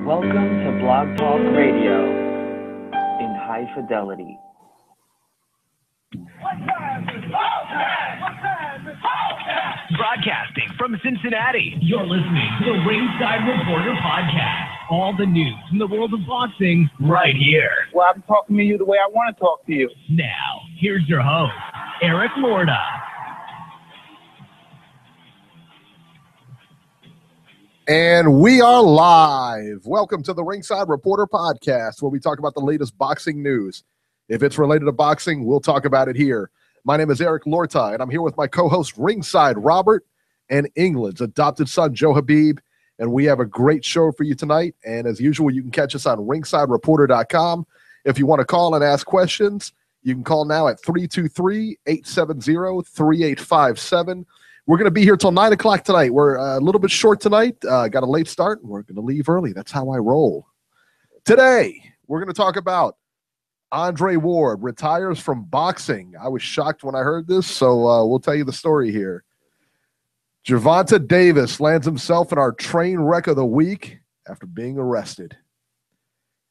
Welcome to Blog Talk Radio in high fidelity. Broadcasting from Cincinnati, you're listening to the Ringside Reporter podcast. All the news from the world of boxing right here. Well, I'm talking to you the way I want to talk to you. Now, here's your host, Eric Lorda. And we are live. Welcome to the Ringside Reporter podcast, where we talk about the latest boxing news. If it's related to boxing, we'll talk about it here. My name is Eric Lorta, and I'm here with my co-host Ringside Robert and England's adopted son, Joe Beeb. And we have a great show for you tonight. And as usual, you can catch us on ringsidereporter.com. If you want to call and ask questions, you can call now at 323-870-3857. We're going to be here till 9 o'clock tonight. We're a little bit short tonight. Got a late start, and we're going to leave early. That's how I roll. Today, we're going to talk about Andre Ward retires from boxing. I was shocked when I heard this, so we'll tell you the story here. Gervonta Davis lands himself in our train wreck of the week after being arrested.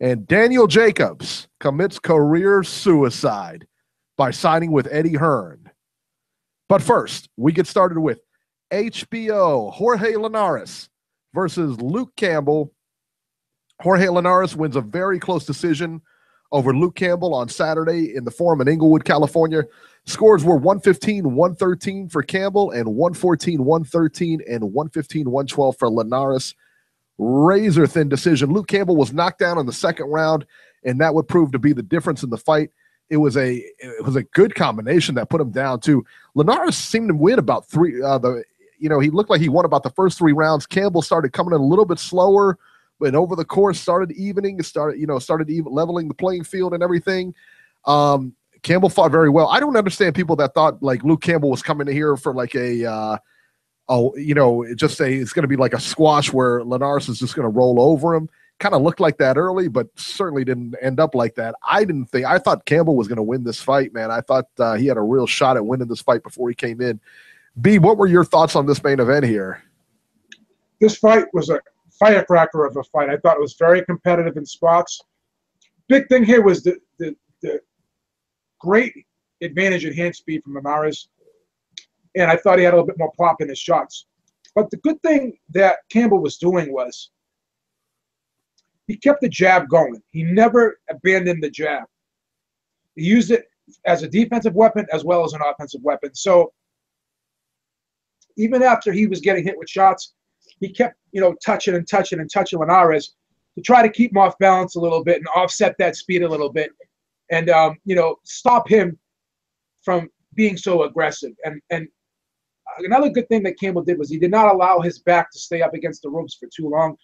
And Daniel Jacobs commits career suicide by signing with Eddie Hearn. But first, we get started with HBO, Jorge Linares versus Luke Campbell. Jorge Linares wins a very close decision over Luke Campbell on Saturday in the Forum in Inglewood, California. Scores were 115-113 for Campbell and 114-113 and 115-112 for Linares. Razor-thin decision. Luke Campbell was knocked down in the second round, and that would prove to be the difference in the fight. It was a good combination that put him down too. Linares seemed to win about three. He looked like he won about the first 3 rounds. Campbell started coming in a little bit slower, but over the course started evening. Started leveling the playing field and everything. Campbell fought very well. I don't understand people that thought like Luke Campbell was coming in here for like it's going to be like a squash where Linares is just going to roll over him. Kind of looked like that early, but certainly didn't end up like that. I thought Campbell was going to win this fight, man. I thought he had a real shot at winning this fight before he came in. Beeb, what were your thoughts on this main event here? This fight was a firecracker of a fight. I thought it was very competitive in spots. Big thing here was the great advantage in hand speed from Linares, and I thought he had a little bit more pop in his shots. But the good thing that Campbell was doing was he kept the jab going. He never abandoned the jab. He used it as a defensive weapon as well as an offensive weapon. So even after he was getting hit with shots, he kept, touching Linares to try to keep him off balance a little bit and offset that speed a little bit and, stop him from being so aggressive. And another good thing that Campbell did was he did not allow his back to stay up against the ropes for too long.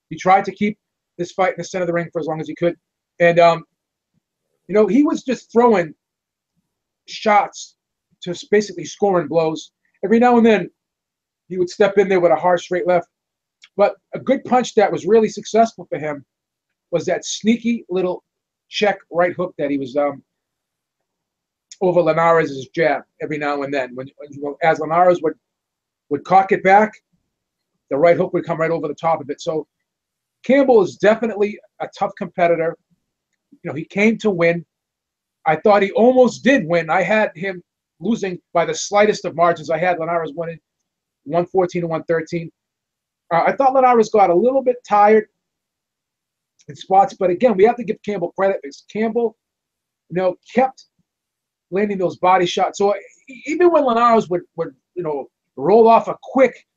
He tried to keep this fight in the center of the ring for as long as he could. And, he was just throwing shots to basically scoring blows. Every now and then, he would step in there with a hard straight left. But a good punch that was really successful for him was that sneaky little check right hook that he was over Linares' jab every now and then. As Linares would cock it back, the right hook would come right over the top of it. So Campbell is definitely a tough competitor. He came to win. I thought he almost did win. I had him losing by the slightest of margins. I had Linares winning 114-113. I thought Linares got a little bit tired in spots, but again, we have to give Campbell credit because Campbell, kept landing those body shots. So even when Linares would roll off a quick,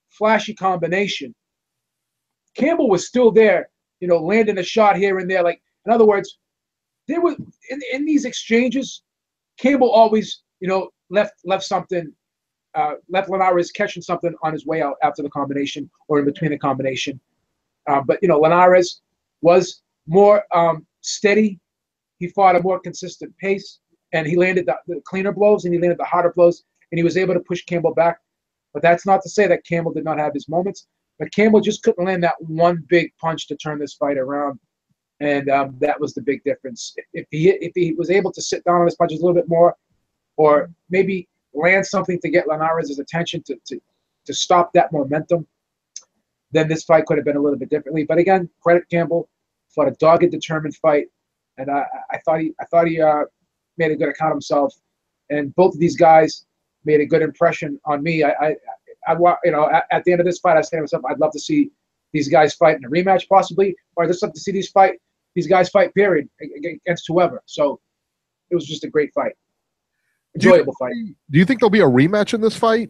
flashy combination, Campbell was still there, landing a shot here and there. Like, in other words, there was in these exchanges, Campbell always, left something, left Linares catching something on his way out after the combination or in between the combination. But Linares was more steady. He fought a more consistent pace, and he landed the cleaner blows and he landed the harder blows, and he was able to push Campbell back. But that's not to say that Campbell did not have his moments. But Campbell just couldn't land that one big punch to turn this fight around, and that was the big difference. If he was able to sit down on his punches a little bit more, or maybe land something to get Linares' attention to stop that momentum, then this fight could have been a little bit differently. But again, credit Campbell, fought a dogged, determined fight, and I thought he made a good account of himself. And both of these guys made a good impression on me. I you know, at the end of this fight, I said to myself, I'd love to see these guys fight in a rematch, possibly, or I'd just love to see these guys fight, period, against whoever. So it was just a great fight, enjoyable fight. Do you think there'll be a rematch in this fight,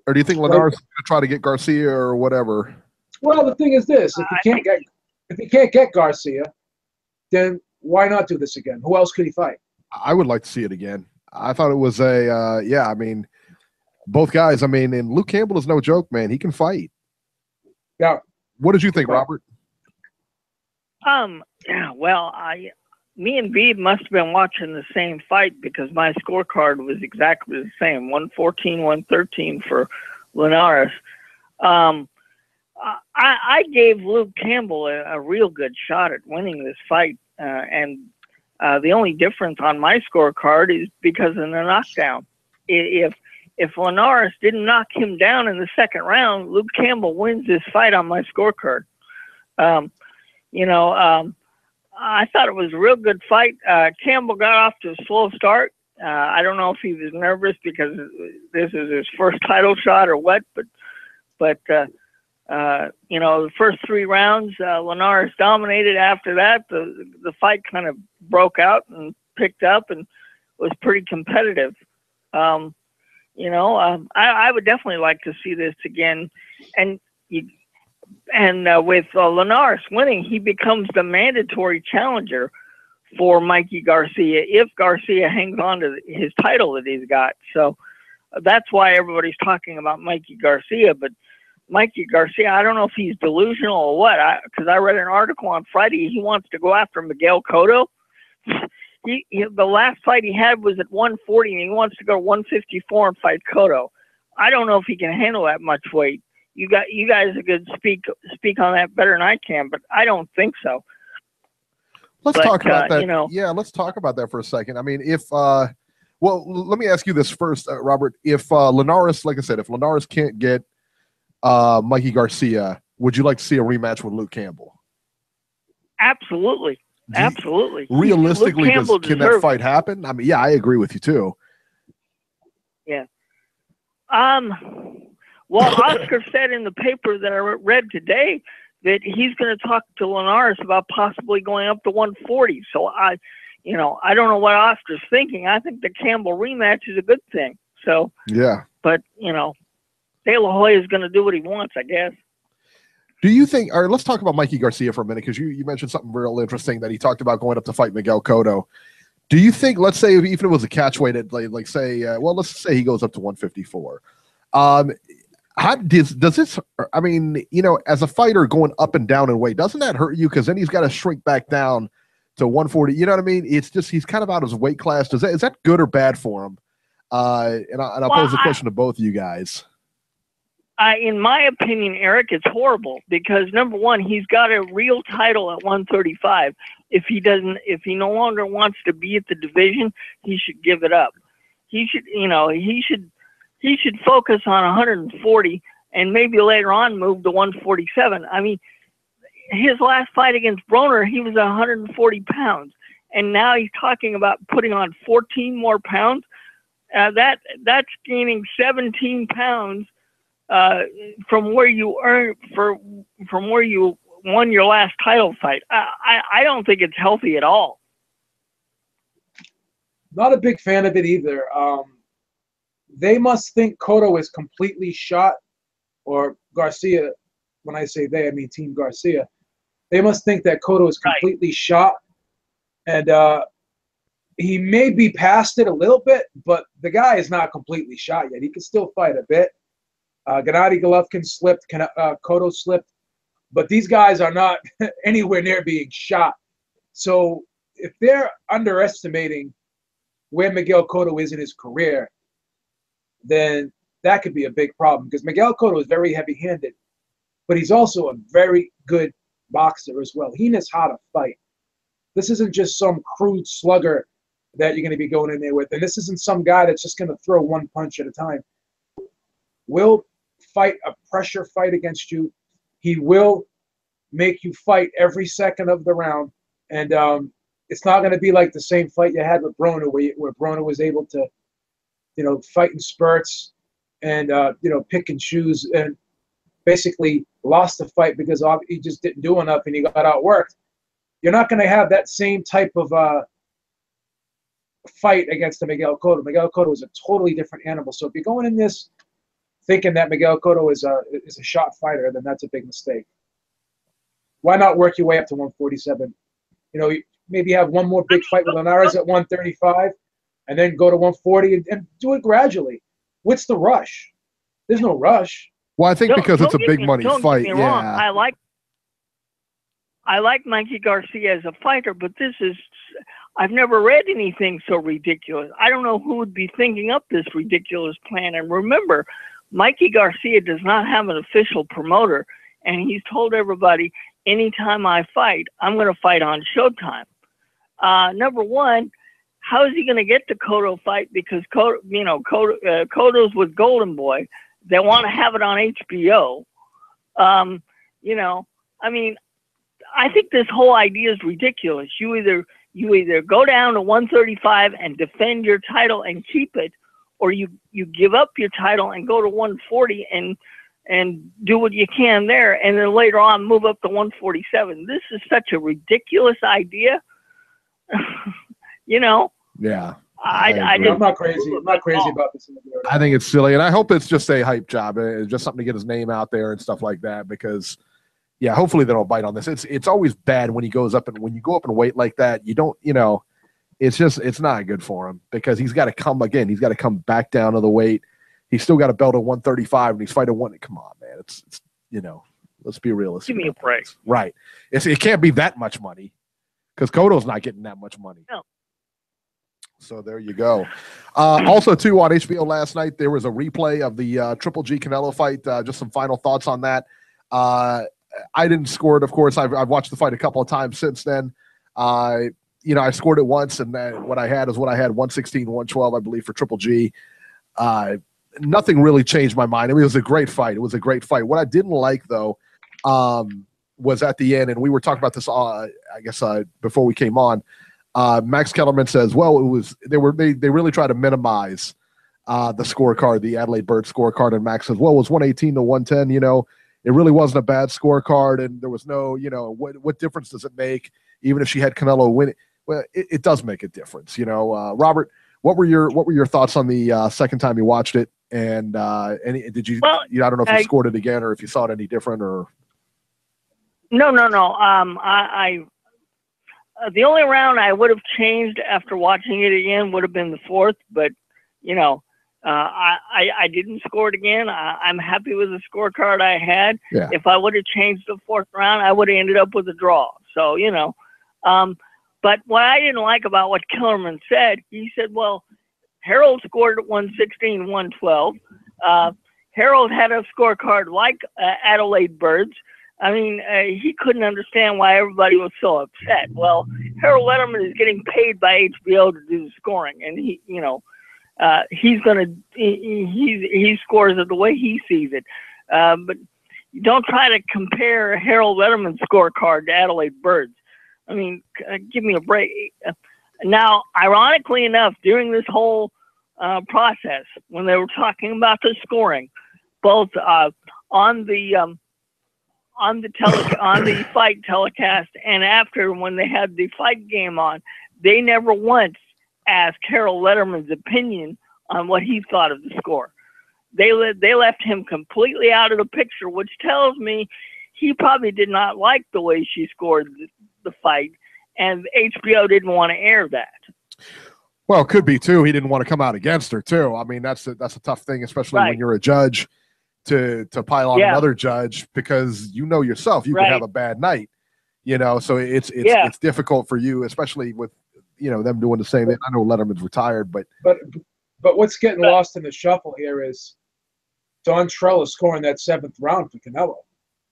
or do you think Linares is going to try to get Garcia or whatever? Well, the thing is this: if he can't get Garcia, then why not do this again? Who else could he fight? I would like to see it again. I thought it was a yeah. I mean, both guys. I mean, and Luke Campbell is no joke, man. He can fight. Yeah. What did you think, Robert? Yeah, well, me and Beeb must have been watching the same fight because my scorecard was exactly the same, 114, 113 for Linares. I gave Luke Campbell a real good shot at winning this fight, and the only difference on my scorecard is because of the knockdown. If Linares didn't knock him down in the second round, Luke Campbell wins this fight on my scorecard. You know, I thought it was a real good fight. Campbell got off to a slow start. I don't know if he was nervous because this is his first title shot or what, but you know, the first 3 rounds, Linares dominated. After that, the fight kind of broke out and picked up and was pretty competitive. You know, I would definitely like to see this again. And with Linares winning, he becomes the mandatory challenger for Mikey Garcia if Garcia hangs on to his title that he's got. So that's why everybody's talking about Mikey Garcia. But Mikey Garcia, I don't know if he's delusional or what, because I read an article on Friday. He wants to go after Miguel Cotto. The last fight he had was at 140, and he wants to go 154 and fight Cotto. I don't know if he can handle that much weight. You guys could speak on that better than I can, but I don't think so. Let's talk about that. You know, yeah, let's talk about that for a second. I mean, well, let me ask you this first, Robert. If Linares, like I said, if Linares can't get Mikey Garcia, would you like to see a rematch with Luke Campbell? Absolutely. Absolutely. Realistically, can that fight happen? I mean, yeah, I agree with you too. Yeah. Well, Oscar said in the paper that I read today that he's going to talk to Linares about possibly going up to 140. So I don't know what Oscar's thinking. I think the Campbell rematch is a good thing. So yeah, but De La Hoya is going to do what he wants, I guess. Do you think, all right, let's talk about Mikey Garcia for a minute, because you mentioned something real interesting that he talked about going up to fight Miguel Cotto. Do you think, let's say, even if it was a catch weight at like say, well, let's say he goes up to 154. How does this, I mean, as a fighter going up and down in weight, doesn't that hurt you? Because then he's got to shrink back down to 140. You know what I mean? It's just, he's kind of out of his weight class. Is that good or bad for him? And I'll pose the question to both of you guys. In my opinion, Eric, it's horrible because number one, he's got a real title at 135. If he no longer wants to be at the division, he should give it up. He should focus on 140 and maybe later on move to 147. I mean, his last fight against Broner, he was 140 pounds, and now he's talking about putting on 14 more pounds. That's gaining 17 pounds. From where you won your last title fight. I don't think it's healthy at all. Not a big fan of it either. They must think Cotto is completely shot, or Garcia. When I say they, I mean Team Garcia. They must think that Cotto is completely shot, and he may be past it a little bit, but the guy is not completely shot yet. He can still fight a bit. Gennady Golovkin slipped, Cotto slipped, but these guys are not anywhere near being shot. So if they're underestimating where Miguel Cotto is in his career, then that could be a big problem because Miguel Cotto is very heavy-handed, but he's also a very good boxer as well. He knows how to fight. This isn't just some crude slugger that you're going to be going in there with, and this isn't some guy that's just going to throw one punch at a time. Will fight a pressure fight against you, He will make you fight every second of the round, and it's not going to be like the same fight you had with Broner, where Broner was able to, fight in spurts and pick and choose, and basically lost the fight because he just didn't do enough and he got outworked. You're not going to have that same type of fight against the Miguel Cotto. Miguel Cotto is a totally different animal. So if you're going in this thinking that Miguel Cotto is a shot fighter, then that's a big mistake. Why not work your way up to 147? Maybe have one more big fight with Linares at 135, and then go to 140 and do it gradually. What's the rush? There's no rush. Well, I think because it's a big money fight. Don't get me wrong. I like Mikey Garcia as a fighter, but I've never read anything so ridiculous. I don't know who would be thinking up this ridiculous plan. And remember, Mikey Garcia does not have an official promoter, and he's told everybody, anytime I fight, I'm going to fight on Showtime. Number one, how is he going to get the Cotto fight? Because Cotto's with Golden Boy. They want to have it on HBO. I think this whole idea is ridiculous. You either go down to 135 and defend your title and keep it, or you give up your title and go to 140 and do what you can there, and then later on move up to 147. This is such a ridiculous idea. Yeah. I'm not crazy. I'm not crazy about this. I think it's silly, and I hope it's just a hype job. It's just something to get his name out there and stuff like that. Because, yeah, hopefully they don't bite on this. It's always bad when he goes up, and when you go up in weight like that, you don't, it's not good for him, because he's got to come again. He's got to come back down to the weight. He's still got a belt at 135, and he's fighting one. Come on, man. It's let's be realistic. Give me a break. Right. It can't be that much money, because Cotto's not getting that much money. No. So there you go. Also, too, on HBO last night, there was a replay of the Triple G Canelo fight. Just some final thoughts on that. I didn't score it, of course. I've watched the fight a couple of times since then. I scored it once, and what I had is what I had, 116, 112, I believe, for Triple G. Nothing really changed my mind. It was a great fight. It was a great fight. What I didn't like, though, was at the end, and we were talking about this, before we came on. Max Kellerman says, well, they really try to minimize the scorecard, the Adelaide Bird scorecard, and Max says, well, it was 118 to 110, it really wasn't a bad scorecard, and there was no, what difference does it make, even if she had Canelo win? Well, it does make a difference, Robert, what were your thoughts on the second time you watched it, and did you, I don't know if you scored it again, or if you saw it any different, or? No. The only round I would have changed after watching it again would have been the fourth, but I didn't score it again. I'm happy with the scorecard I had. Yeah. If I would have changed the fourth round, I would have ended up with a draw. So but what I didn't like about what Kellerman said, he said, well, Harold scored at 116, 112. Harold had a scorecard like Adelaide Bird's. I mean, he couldn't understand why everybody was so upset. Well, Harold Letterman is getting paid by HBO to do the scoring, and he scores it the way he sees it. But don't try to compare Harold Letterman's scorecard to Adelaide Bird's. I mean, give me a break. Now, ironically enough, during this whole process, when they were talking about the scoring, both on the fight telecast and after, when they had the fight game on, they never once asked Harold Letterman's opinion on what he thought of the score. They left him completely out of the picture, which tells me he probably did not like the way she scored the fight, and HBO didn't want to air that. Well, it could be too. He didn't want to come out against her too. I mean, that's a tough thing, especially when you're a judge, to pile on another judge, because yourself, you could have a bad night, so it's difficult for you, especially with them doing the same thing. I know Letterman's retired, but what's getting lost in the shuffle here is Don Trella scoring that 7th round for Canelo.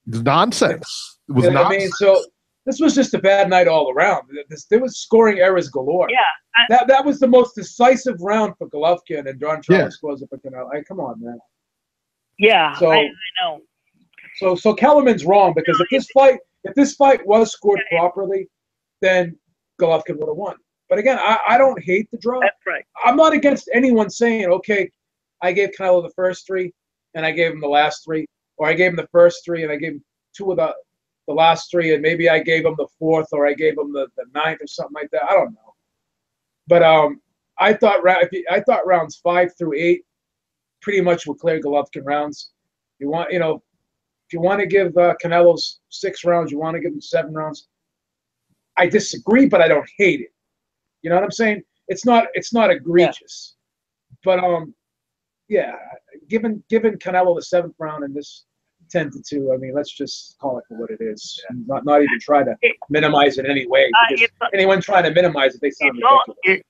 It's nonsense. It was nonsense. I mean, so this was just a bad night all around. There was scoring errors galore. Yeah, that was the most decisive round for Golovkin, and Don Trella scores it for Canelo. Come on, man. Yeah, so, I know. So Kellerman's wrong, because if this fight was scored properly, then Golovkin would have won. But again, I don't hate the draw. That's right. I'm not against anyone saying, okay, I gave Canelo the first 3 and I gave him the last 3, or I gave him the first 3 and I gave him 2 of the last 3, and maybe I gave him the 4th, or I gave him the 9th or something like that. I don't know. But I thought rounds 5 through 8 pretty much were clear Golovkin rounds. If you want to give Canelo's 6 rounds, you want to give him 7 rounds. I disagree, but I don't hate it. You know what I'm saying? It's not egregious. Yeah. But yeah, given Canelo the 7th round and this 10-2, I mean, let's just call it for what it is, and not even try to minimize it in any way. Because anyone trying to minimize it, they sound ridiculous.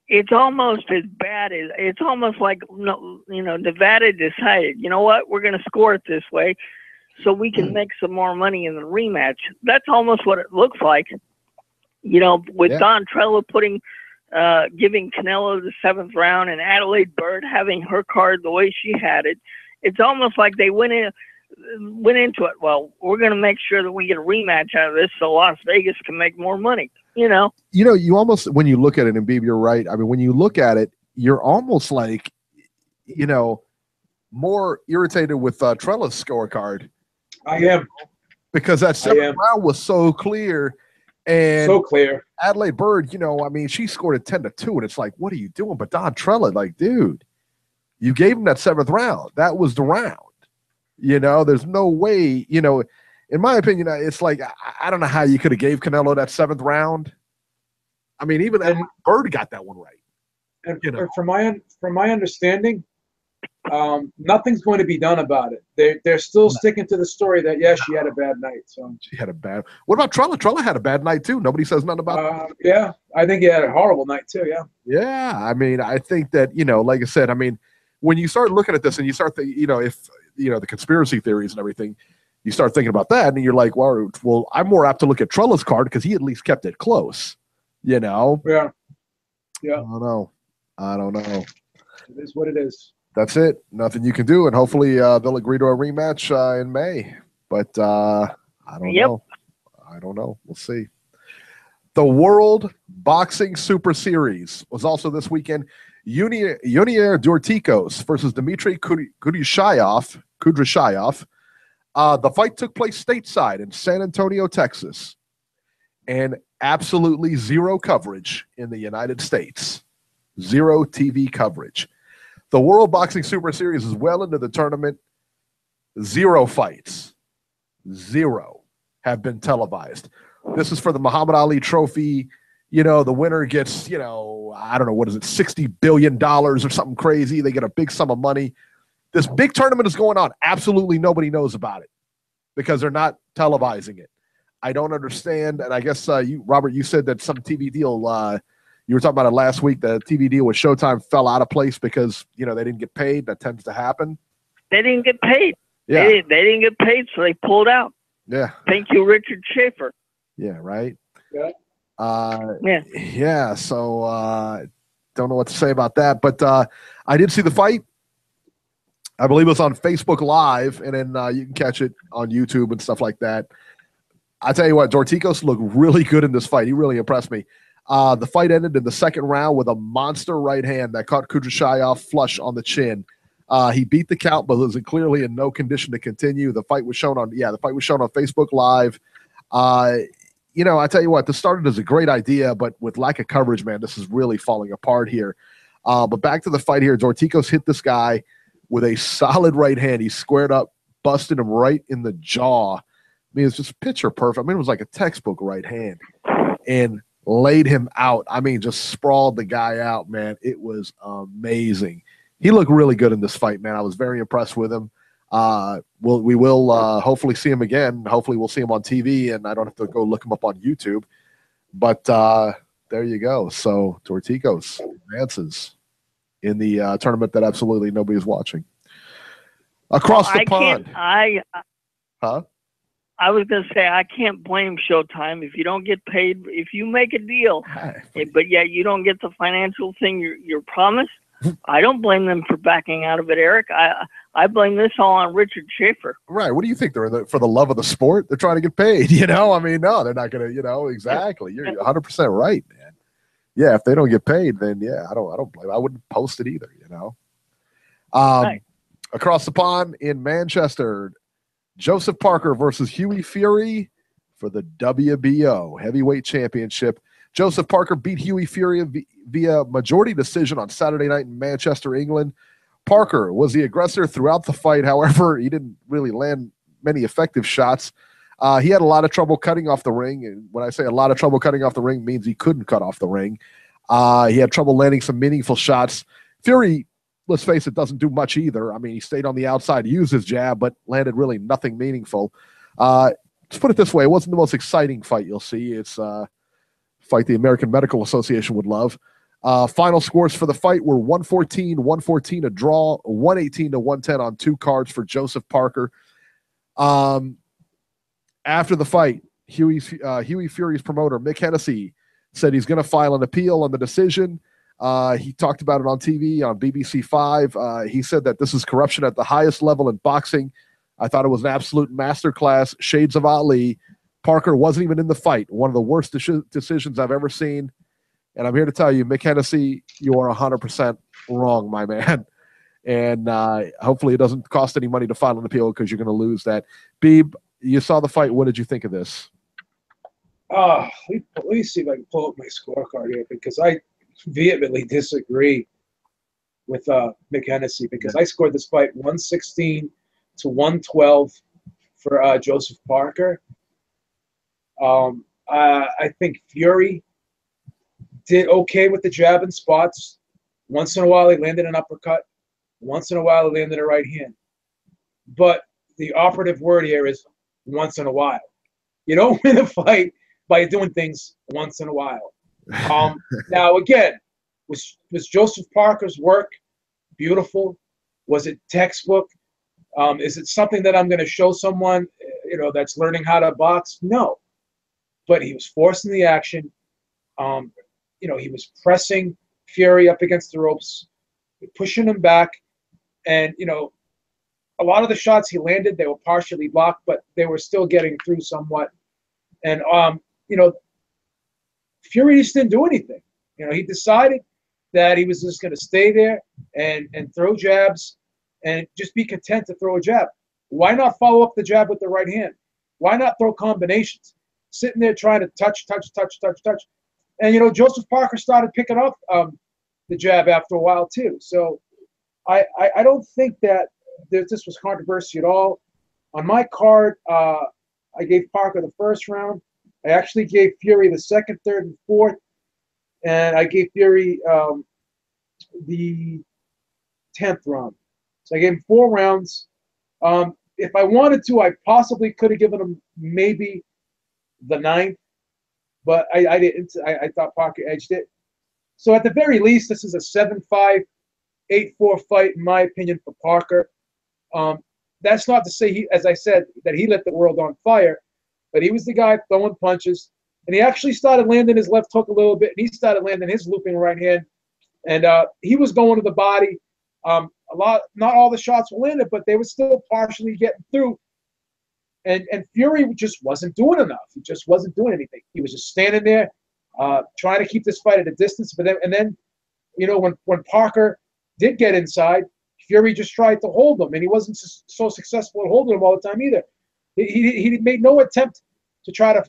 It's almost as bad as, it's almost like, Nevada decided, you know what, we're going to score it this way so we can make some more money in the rematch. That's almost what it looks like. With Don Trella giving Canelo the 7th round and Adelaide Byrd having her card the way she had it, it's almost like they went into it. Well, we're going to make sure that we get a rematch out of this so Las Vegas can make more money. You almost, when you look at it, and Beeb, you're right. I mean, when you look at it, you're almost like, more irritated with Trella's scorecard. I am. Because that 7th round was so clear. And so clear. Adelaide Byrd, I mean, she scored at 10-2, and it's like, what are you doing? But Don Trella, like, dude, you gave him that 7th round. That was the round. There's no way, in my opinion, it's like, I don't know how you could have gave Canelo that 7th round. I mean, even Byrd got that one right. And from my understanding, nothing's going to be done about it. They're still sticking to the story that she had a bad night. So she had a bad. What about Trella? Trella had a bad night too. Nobody says nothing about it. Yeah, I think he had a horrible night too. Yeah. Yeah, I mean, I think that like I said, I mean, when you start looking at this and you start if the conspiracy theories and everything, you start thinking about that, and you're like, well, I'm more apt to look at Trella's card because he at least kept it close. Yeah. Yeah. I don't know. It is what it is. That's it. Nothing you can do, and hopefully they'll agree to a rematch in May. But I don't know. I don't know. We'll see. The World Boxing Super Series was also this weekend. Yunier Dorticos versus Dmitry Kudryashov. The fight took place stateside in San Antonio, Texas, and absolutely zero coverage in the United States. Zero TV coverage. The World Boxing Super Series is well into the tournament. 0 fights. 0 have been televised. This is for the Muhammad Ali Trophy. The winner gets, I don't know, what is it, $60 billion or something crazy. They get a big sum of money. This big tournament is going on. Absolutely nobody knows about it because they're not televising it. I don't understand. And I guess, Robert, you said that some TV deal, you were talking about it last week. The TV deal with Showtime fell out of place because, they didn't get paid. That tends to happen. They didn't get paid. Yeah. They didn't get paid, so they pulled out. Yeah. Thank you, Richard Schaefer. Yeah, right? Yeah. Yeah, so don't know what to say about that. But I did see the fight. I believe it was on Facebook Live, and then you can catch it on YouTube and stuff like that. I tell you what, Dorticos looked really good in this fight. He really impressed me. The fight ended in the 2nd round with a monster right hand that caught Kudryashov flush on the chin. He beat the count, but was clearly in no condition to continue. The fight was shown on Facebook Live. I tell you what, this started as a great idea, but with lack of coverage, man, this is really falling apart here. But back to the fight here. Dorticos hit this guy with a solid right hand. He squared up, busted him right in the jaw. I mean, it's just picture perfect. I mean, it was like a textbook right hand. And laid him out. I mean, just sprawled the guy out, man. It was amazing. He looked really good in this fight, man. I was very impressed with him. We will hopefully see him again. Hopefully we'll see him on TV, and I don't have to go look him up on YouTube. But there you go. So Dorticos advances in the tournament that absolutely nobody is watching. Across the pond. I was going to say, I can't blame Showtime if you don't get paid. If you make a deal, but yet you don't get the financial thing you're promised, I don't blame them for backing out of it, Eric. I blame this all on Richard Schaefer. Right. What do you think? They're for the love of the sport? They're trying to get paid, I mean, no, they're not going to, exactly. You're 100% right, man. Yeah, if they don't get paid, then, yeah, I don't blame. I wouldn't post it either, Right. Across the pond in Manchester, Joseph Parker versus Huey Fury for the WBO Heavyweight Championship. Joseph Parker beat Huey Fury via majority decision on Saturday night in Manchester, England. Parker was the aggressor throughout the fight. However, he didn't really land many effective shots. He had a lot of trouble cutting off the ring. And when I say a lot of trouble cutting off the ring, means he couldn't cut off the ring. He had trouble landing some meaningful shots. Fury, let's face it, doesn't do much either. I mean, he stayed on the outside, used his jab, but landed really nothing meaningful. Let's put it this way. It wasn't the most exciting fight you'll see. It's fight the American Medical Association would love. Final scores for the fight were 114 a draw, 118 to 110 on 2 cards for Joseph Parker. After the fight, Huey Fury's promoter, Mick Hennessy, said he's going to file an appeal on the decision. He talked about it on TV on BBC 5. He said that this is corruption at the highest level in boxing. I thought it was an absolute masterclass, shades of Ali. Parker wasn't even in the fight. One of the worst decisions I've ever seen. And I'm here to tell you, Mick Hennessy, you are 100% wrong, my man. And hopefully it doesn't cost any money to file an appeal because you're going to lose that. Beeb, you saw the fight. What did you think of this? Let me see if I can pull up my scorecard here, because I vehemently disagree with Mick Hennessy, because I scored this fight 116 to 112 for Joseph Parker. I think Fury did okay with the jab and spots. Once in a while, he landed an uppercut. Once in a while, he landed a right hand. But the operative word here is once in a while. You don't win a fight by doing things once in a while. Now, again, was Joseph Parker's work beautiful? Was it textbook? Is it something that I'm going to show someone, that's learning how to box? No. But he was forcing the action. He was pressing Fury up against the ropes, pushing him back. And, a lot of the shots he landed, they were partially blocked, but they were still getting through somewhat. And, Fury just didn't do anything. He decided that he was just going to stay there and throw jabs and just be content to throw a jab. Why not follow up the jab with the right hand? Why not throw combinations? Sitting there trying to touch. And, Joseph Parker started picking up the jab after a while, too. So I don't think that this was controversy at all. On my card, I gave Parker the first round. I actually gave Fury the second, third, and fourth. And I gave Fury the 10th round. So I gave him 4 rounds. If I wanted to, I possibly could have given him maybe the 9th. But I didn't. I thought Parker edged it. So at the very least, this is a 7-5, 8-4 fight, in my opinion, for Parker. That's not to say, as I said, that he lit the world on fire. But he was the guy throwing punches. And he actually started landing his left hook a little bit. And he started landing his looping right hand. And he was going to the body. Not all the shots were landed, but they were still partially getting through. And Fury just wasn't doing enough. He just wasn't doing anything. He was just standing there, trying to keep this fight at a distance. But then, when Parker did get inside, Fury just tried to hold him, and he wasn't so successful at holding him all the time either. He made no attempt to try to,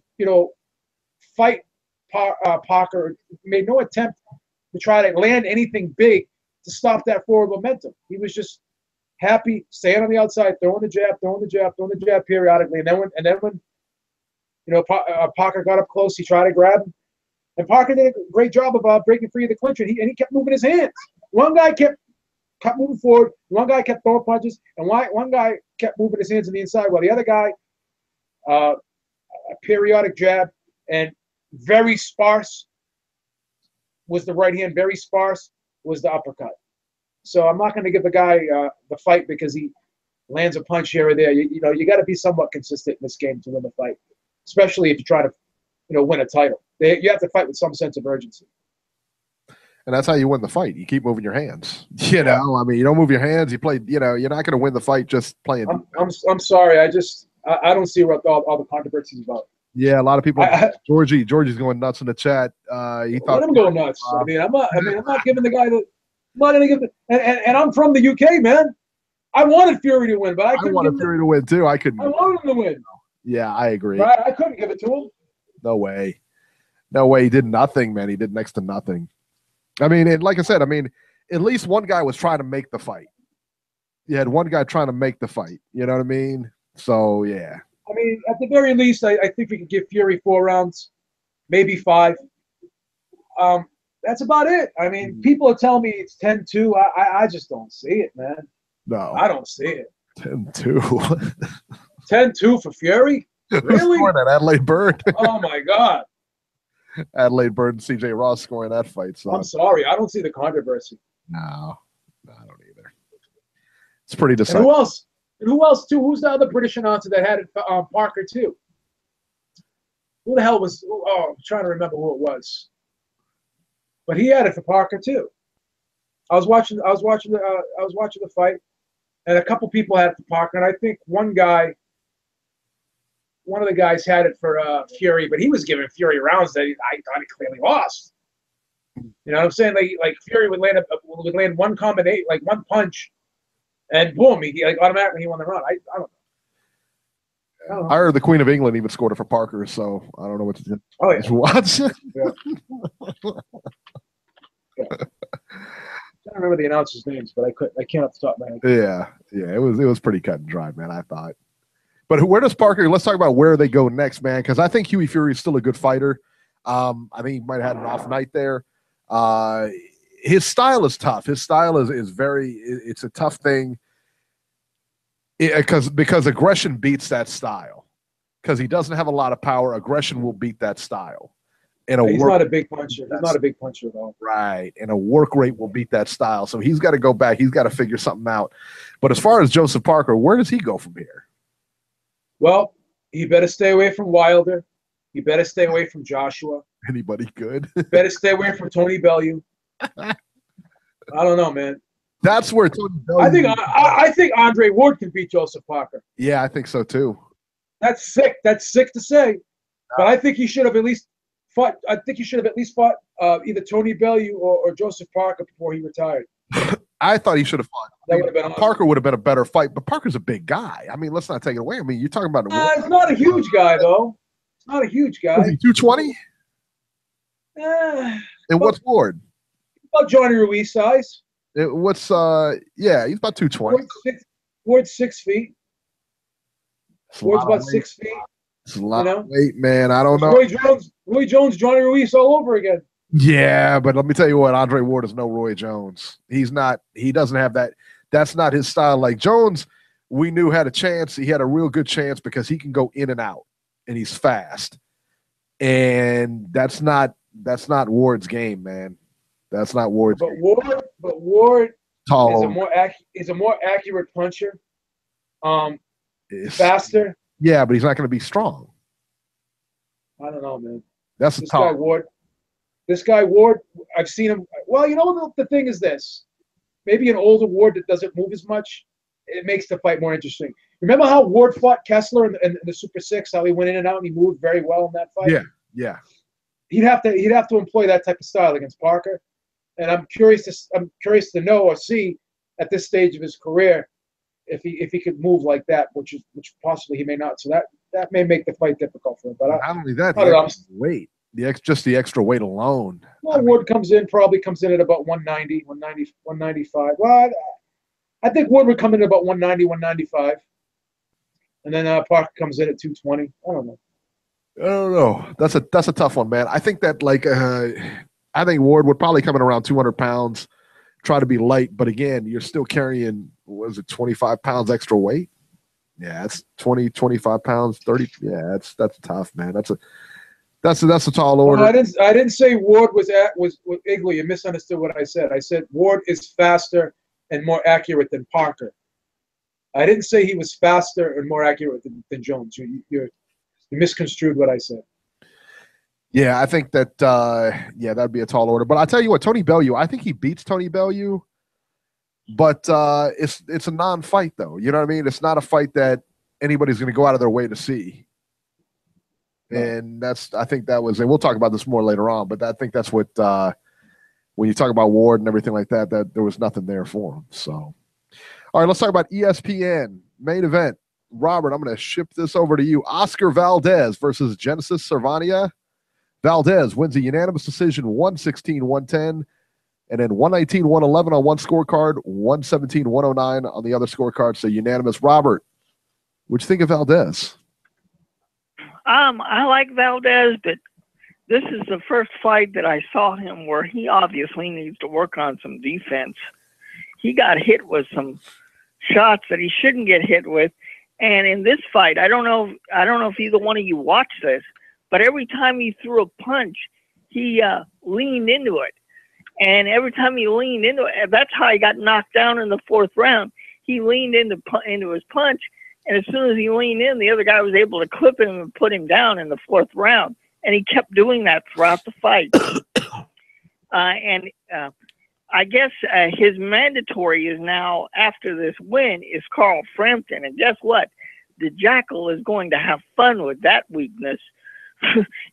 fight Parker. Made no attempt to try to land anything big to stop that forward momentum. He was just happy staying on the outside, throwing the jab periodically. And then when Parker got up close, he tried to grab him. And Parker did a great job of breaking free of the clinch, and he kept moving his hands. One guy kept moving forward, one guy kept throwing punches, and one guy kept moving his hands on the inside, while the other guy, a periodic jab, and very sparse was the right hand, very sparse was the uppercut. So I'm not going to give the guy the fight because he lands a punch here or there. You got to be somewhat consistent in this game to win the fight, especially if you try to, win a title. You have to fight with some sense of urgency. And that's how you win the fight. You keep moving your hands. You know, I mean, you don't move your hands. You play. You know, you're not going to win the fight just playing. I'm sorry. I don't see what all the controversy is about. Yeah, a lot of people. Georgie's going nuts in the chat. He thought. Let him go nuts. I'm not giving the guy the. I'm not going to give it. And I'm from the UK, man. I wanted Fury to win, but I wanted Fury to win too. I couldn't. I wanted him to win. Yeah, I agree. Right? I couldn't give it to him. No way. No way. He did nothing, man. He did next to nothing. I mean, and like I said, I mean, at least one guy was trying to make the fight. You had one guy trying to make the fight. You know what I mean? So, yeah. I mean, at the very least, I think we could give Fury 4 rounds, maybe 5. That's about it. I mean, people are telling me it's 10-2. I just don't see it, man. No. I don't see it. 10-2. 10-2 for Fury? Really? That Adelaide Bird. Oh, my God. Adelaide Bird and CJ Ross scoring that fight. So I'm sorry. I don't see the controversy. No, I don't either. It's pretty decisive. And who else, too? Who's the other British announcer that had it Parker, too? Who the hell was – oh, I'm trying to remember who it was. But he had it for Parker, too. I was watching the fight, and a couple people had it for Parker, and I think one of the guys had it for Fury, but he was giving Fury rounds that I thought he clearly lost. You know what I'm saying? Like Fury would land one combination, like one punch, and boom, he automatically won the round. I don't know. I heard the Queen of England even scored it for Parker, so I don't know what to do. Oh yeah. What? Yeah. I don't remember the announcers' names, but I can't off the top of my head. Yeah, it was pretty cut and dry, man. I thought. But where does Parker? Let's talk about where they go next, man. Because I think Hughie Fury is still a good fighter. I think he might have had an off night there. His style is tough. His style is very. It's a tough thing. Because aggression beats that style. Because he doesn't have a lot of power, aggression will beat that style. He's not a big puncher. He's not a big puncher, though. Right. And a work rate will beat that style. So he's got to go back. He's got to figure something out. But as far as Joseph Parker, where does he go from here? Well, he better stay away from Wilder. He better stay away from Joshua. Anybody good? Better stay away from Tony Bellew. I don't know, man. That's where Tony Bellew. I think Andre Ward can beat Joseph Parker. Yeah, I think so too. That's sick. That's sick to say. But I think he should have at least fought. I think he should have at least fought either Tony Bellew or Joseph Parker before he retired. I thought he should have fought. That would have been awesome. Parker would have been a better fight, but Parker's a big guy. I mean, let's not take it away. I mean, you're talking about it's not a huge guy, though. It's not a huge guy. Is he 220? And what's Ward? About Johnny Ruiz size. He's about 220. Ward's 6 feet. Ward's about 6 feet. It's a lot of weight, man. I don't know. Roy Jones, Johnny Ruiz all over again. Yeah, but let me tell you what, Andre Ward is no Roy Jones. He's not. He doesn't have that. That's not his style. Like Jones, we knew had a chance. He had a real good chance because he can go in and out, and he's fast. And that's not Ward's game, man. That's not Ward's game. But Ward tall is a more accurate puncher. Faster. Yeah, but he's not going to be strong. I don't know, man. That's this guy Ward. This guy Ward, I've seen him. Well, you know the thing is this. Maybe an older Ward that doesn't move as much, it makes the fight more interesting. Remember how Ward fought Kessler in the Super Six? How he went in and out and he moved very well in that fight. Yeah. He'd have to employ that type of style against Parker, and I'm curious to know or see at this stage of his career if he could move like that, which possibly he may not. So that may make the fight difficult for him. But not only that, weight. Just the extra weight alone. Well, Ward probably comes in at about 190, 195. Well, I think Ward would come in at about 190, 195. And then Parker comes in at 220. I don't know. That's a tough one, man. I think that I think Ward would probably come in around 200 pounds, try to be light. But again, you're still carrying, 25 pounds extra weight? Yeah, it's 20, 25 pounds, 30. Yeah, that's tough, man. That's a tall order. Well, I didn't say Ward was Igley. You misunderstood what I said. I said Ward is faster and more accurate than Parker. I didn't say he was faster and more accurate than Jones. You misconstrued what I said. Yeah, I think that that'd be a tall order. But I tell you what, Tony Bellew, I think he beats Tony Bellew, but it's a non-fight though. You know what I mean? It's not a fight that anybody's going to go out of their way to see. And I think that was, and we'll talk about this more later on, but I think that's what, when you talk about Ward and everything like that, that there was nothing there for him. So, all right, let's talk about ESPN main event. Robert, I'm going to ship this over to you. Oscar Valdez versus Genesis Cervania. Valdez wins a unanimous decision, 116-110, and then 119-111 on one scorecard, 117-109 on the other scorecard. So unanimous. Robert, what'd you think of Valdez? I like Valdez, but this is the first fight that I saw him where he obviously needs to work on some defense. He got hit with some shots that he shouldn't get hit with. And in this fight, I don't know if either one of you watched this, but every time he threw a punch, he leaned into it. And every time he leaned into it, that's how he got knocked down in the fourth round. He leaned into his punch. And as soon as he leaned in, the other guy was able to clip him and put him down in the fourth round. And he kept doing that throughout the fight. I guess his mandatory is now, after this win, is Carl Frampton. And guess what? The Jackal is going to have fun with that weakness.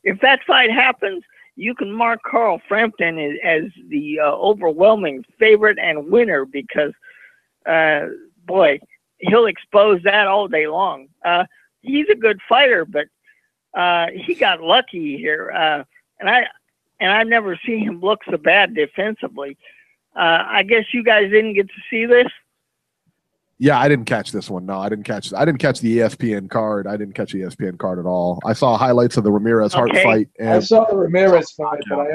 If that fight happens, you can mark Carl Frampton as the overwhelming favorite and winner because, boy, he'll expose that all day long. He's a good fighter, but he got lucky here. And I've never seen him look so bad defensively. I guess you guys didn't get to see this. Yeah, I didn't catch this one. No, I didn't catch the ESPN card. I didn't catch the ESPN card at all. I saw highlights of the Ramirez Hart fight. And I saw the Ramirez fight, but I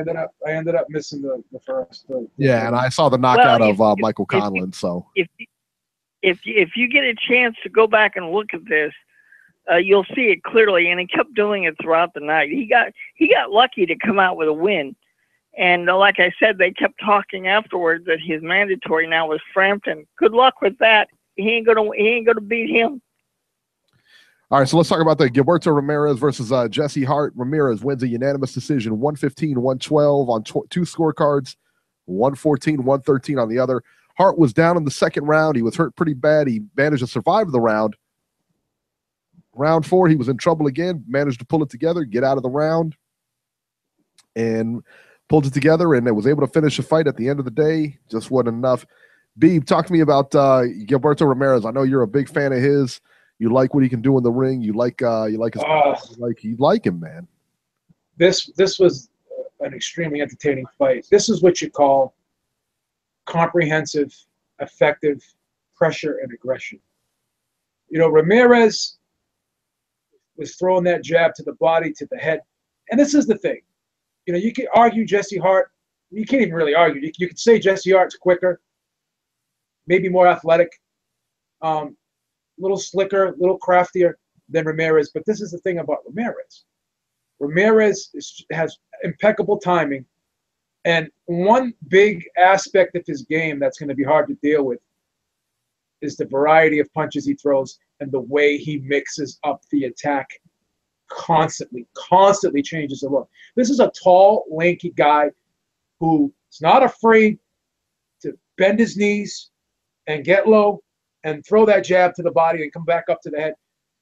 ended up missing the first. And I saw the knockout of Michael Conlon. So if you get a chance to go back and look at this, you'll see it clearly. And he kept doing it throughout the night. He got lucky to come out with a win. And like I said, they kept talking afterwards that his mandatory now was Frampton. Good luck with that. He ain't gonna beat him. All right, so let's talk about the Gilberto Ramirez versus Jesse Hart. Ramirez wins a unanimous decision, 115-112 on two scorecards, 114-113 on the other. Hart was down in the second round. He was hurt pretty bad. He managed to survive the round. Round 4, he was in trouble again, managed to pull it together, get out of the round, and pulled it together, and was able to finish the fight at the end of the day. Just wasn't enough. Beeb, talk to me about Gilberto Ramirez. I know you're a big fan of his. You like what he can do in the ring. You like you like him, man. This was an extremely entertaining fight. This is what you call comprehensive, effective pressure and aggression. You know, Ramirez was throwing that jab to the body, to the head. And this is the thing. You know, you can argue Jesse Hart. You can't even really argue. You could say Jesse Hart's quicker, maybe more athletic, a little slicker, a little craftier than Ramirez. But this is the thing about Ramirez. Ramirez has impeccable timing. And one big aspect of his game that's going to be hard to deal with is the variety of punches he throws and the way he mixes up the attack constantly changes the look. This is a tall, lanky guy who's not afraid to bend his knees and get low and throw that jab to the body and come back up to the head.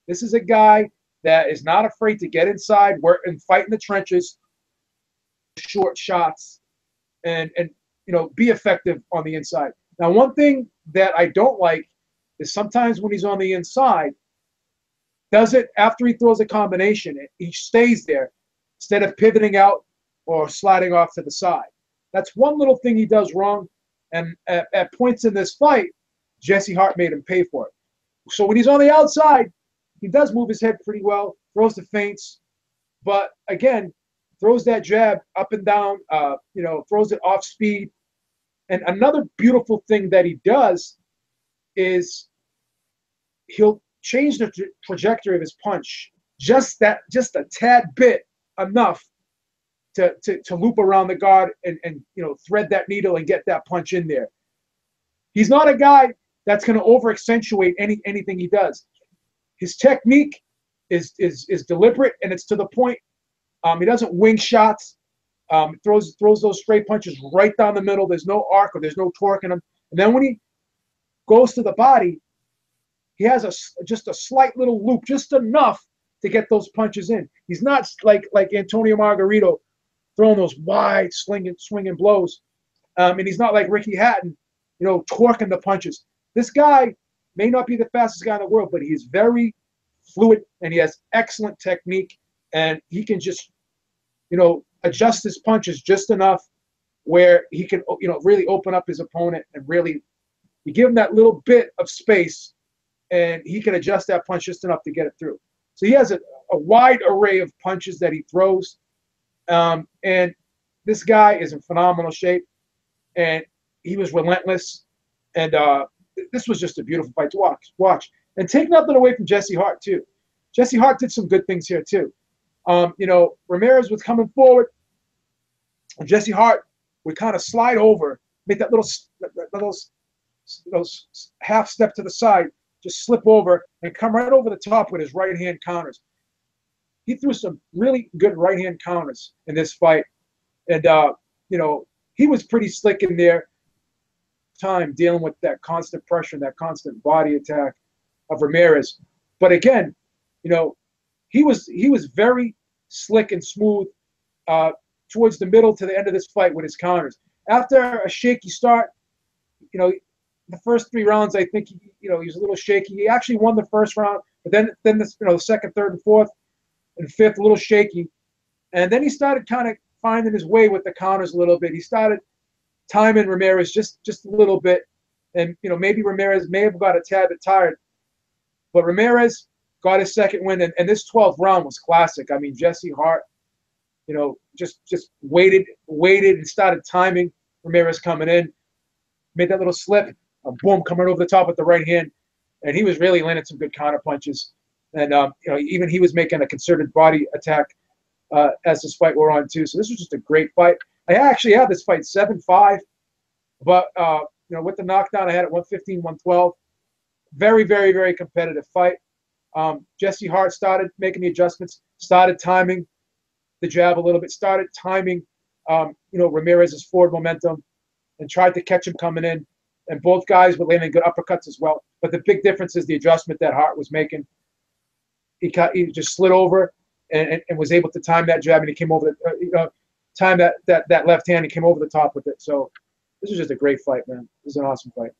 This is a guy that is not afraid to get inside, work and fight in the trenches, short shots, and you know, be effective on the inside. Now, one thing that I don't like is sometimes when he's on the inside, does it after he throws a combination, he stays there instead of pivoting out or sliding off to the side. That's one little thing he does wrong, and at points in this fight, Jesse Hart made him pay for it. So when he's on the outside, he does move his head pretty well, throws the feints, but again, throws that jab up and down, throws it off speed. And another beautiful thing that he does is he'll change the trajectory of his punch just a tad bit, enough to loop around the guard and thread that needle and get that punch in there. He's not a guy that's going to over accentuate anything he does. His technique is deliberate, and it's to the point, He doesn't wing shots. Throws those straight punches right down the middle. There's no arc or there's no torque in him. And then when he goes to the body, he has just a slight little loop, just enough to get those punches in. He's not like Antonio Margarito throwing those wide swinging blows. And he's not like Ricky Hatton, torquing the punches. This guy may not be the fastest guy in the world, but he's very fluid and he has excellent technique, and he can just, adjust his punches just enough where he can, really open up his opponent and really, you give him that little bit of space and he can adjust that punch just enough to get it through. So he has a wide array of punches that he throws. And this guy is in phenomenal shape, and he was relentless. And this was just a beautiful fight to watch. And take nothing away from Jesse Hart, too. Jesse Hart did some good things here, too. Ramirez was coming forward, and Jesse Hart would kind of slide over, make that little half step to the side, just slip over and come right over the top with his right hand counters. He threw some really good right hand counters in this fight, and he was pretty slick in there. Time dealing with that constant pressure and that constant body attack of Ramirez. But again, he was very slick and smooth towards the middle to the end of this fight with his counters. After a shaky start, the first 3 rounds, I think he was a little shaky. He actually won the first round, but then the second, third, and fourth, and fifth, a little shaky. And then he started kind of finding his way with the counters a little bit. He started timing Ramirez just a little bit, and maybe Ramirez may have got a tad bit tired, but Ramirez got his second win, and this 12th round was classic. I mean, Jesse Hart, just waited and started timing Ramirez coming in, made that little slip, boom, coming over the top with the right hand, and he was really landing some good counter punches, and even he was making a concerted body attack as this fight wore on too. So this was just a great fight. I actually had this fight 7-5, but with the knockdown, I had it 115, 112. Very, very, very competitive fight. Jesse Hart started making the adjustments, started timing the jab a little bit, started timing, Ramirez's forward momentum, and tried to catch him coming in. And both guys were landing good uppercuts as well. But the big difference is the adjustment that Hart was making. He just slid over and was able to time that jab, and he came over time that left hand, he came over the top with it. So this was just a great fight, man. This was an awesome fight.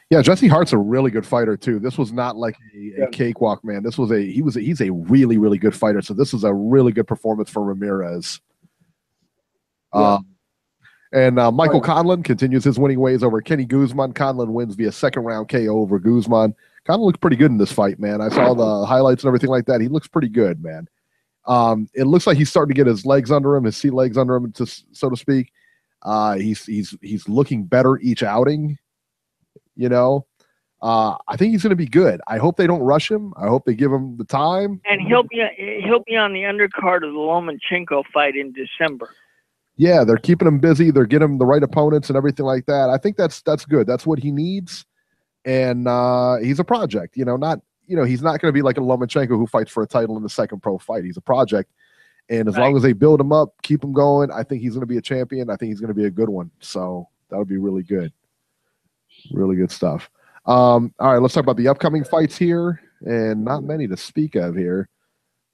Yeah, Jesse Hart's a really good fighter too. This was not like a cakewalk, man. This was he's a really, really good fighter. So this was a really good performance for Ramirez. Yeah. Michael Conlon continues his winning ways over Kenny Guzman. Conlon wins via second round KO over Guzman. Conlon looked pretty good in this fight, man. I saw the highlights and everything like that. He looks pretty good, man. It looks like he's starting to get his legs under him, his sea legs under him, so to speak. He's looking better each outing. I think he's going to be good. I hope they don't rush him. I hope they give him the time. And he'll be on the undercard of the Lomachenko fight in December. Yeah, they're keeping him busy. They're getting him the right opponents and everything like that. I think that's good. That's what he needs. And he's a project. He's not going to be like a Lomachenko who fights for a title in the second pro fight. He's a project. And as long as they build him up, keep him going, I think he's going to be a champion. I think he's going to be a good one. So that would be really good. Really good stuff. All right, let's talk about the upcoming fights here, and not many to speak of here.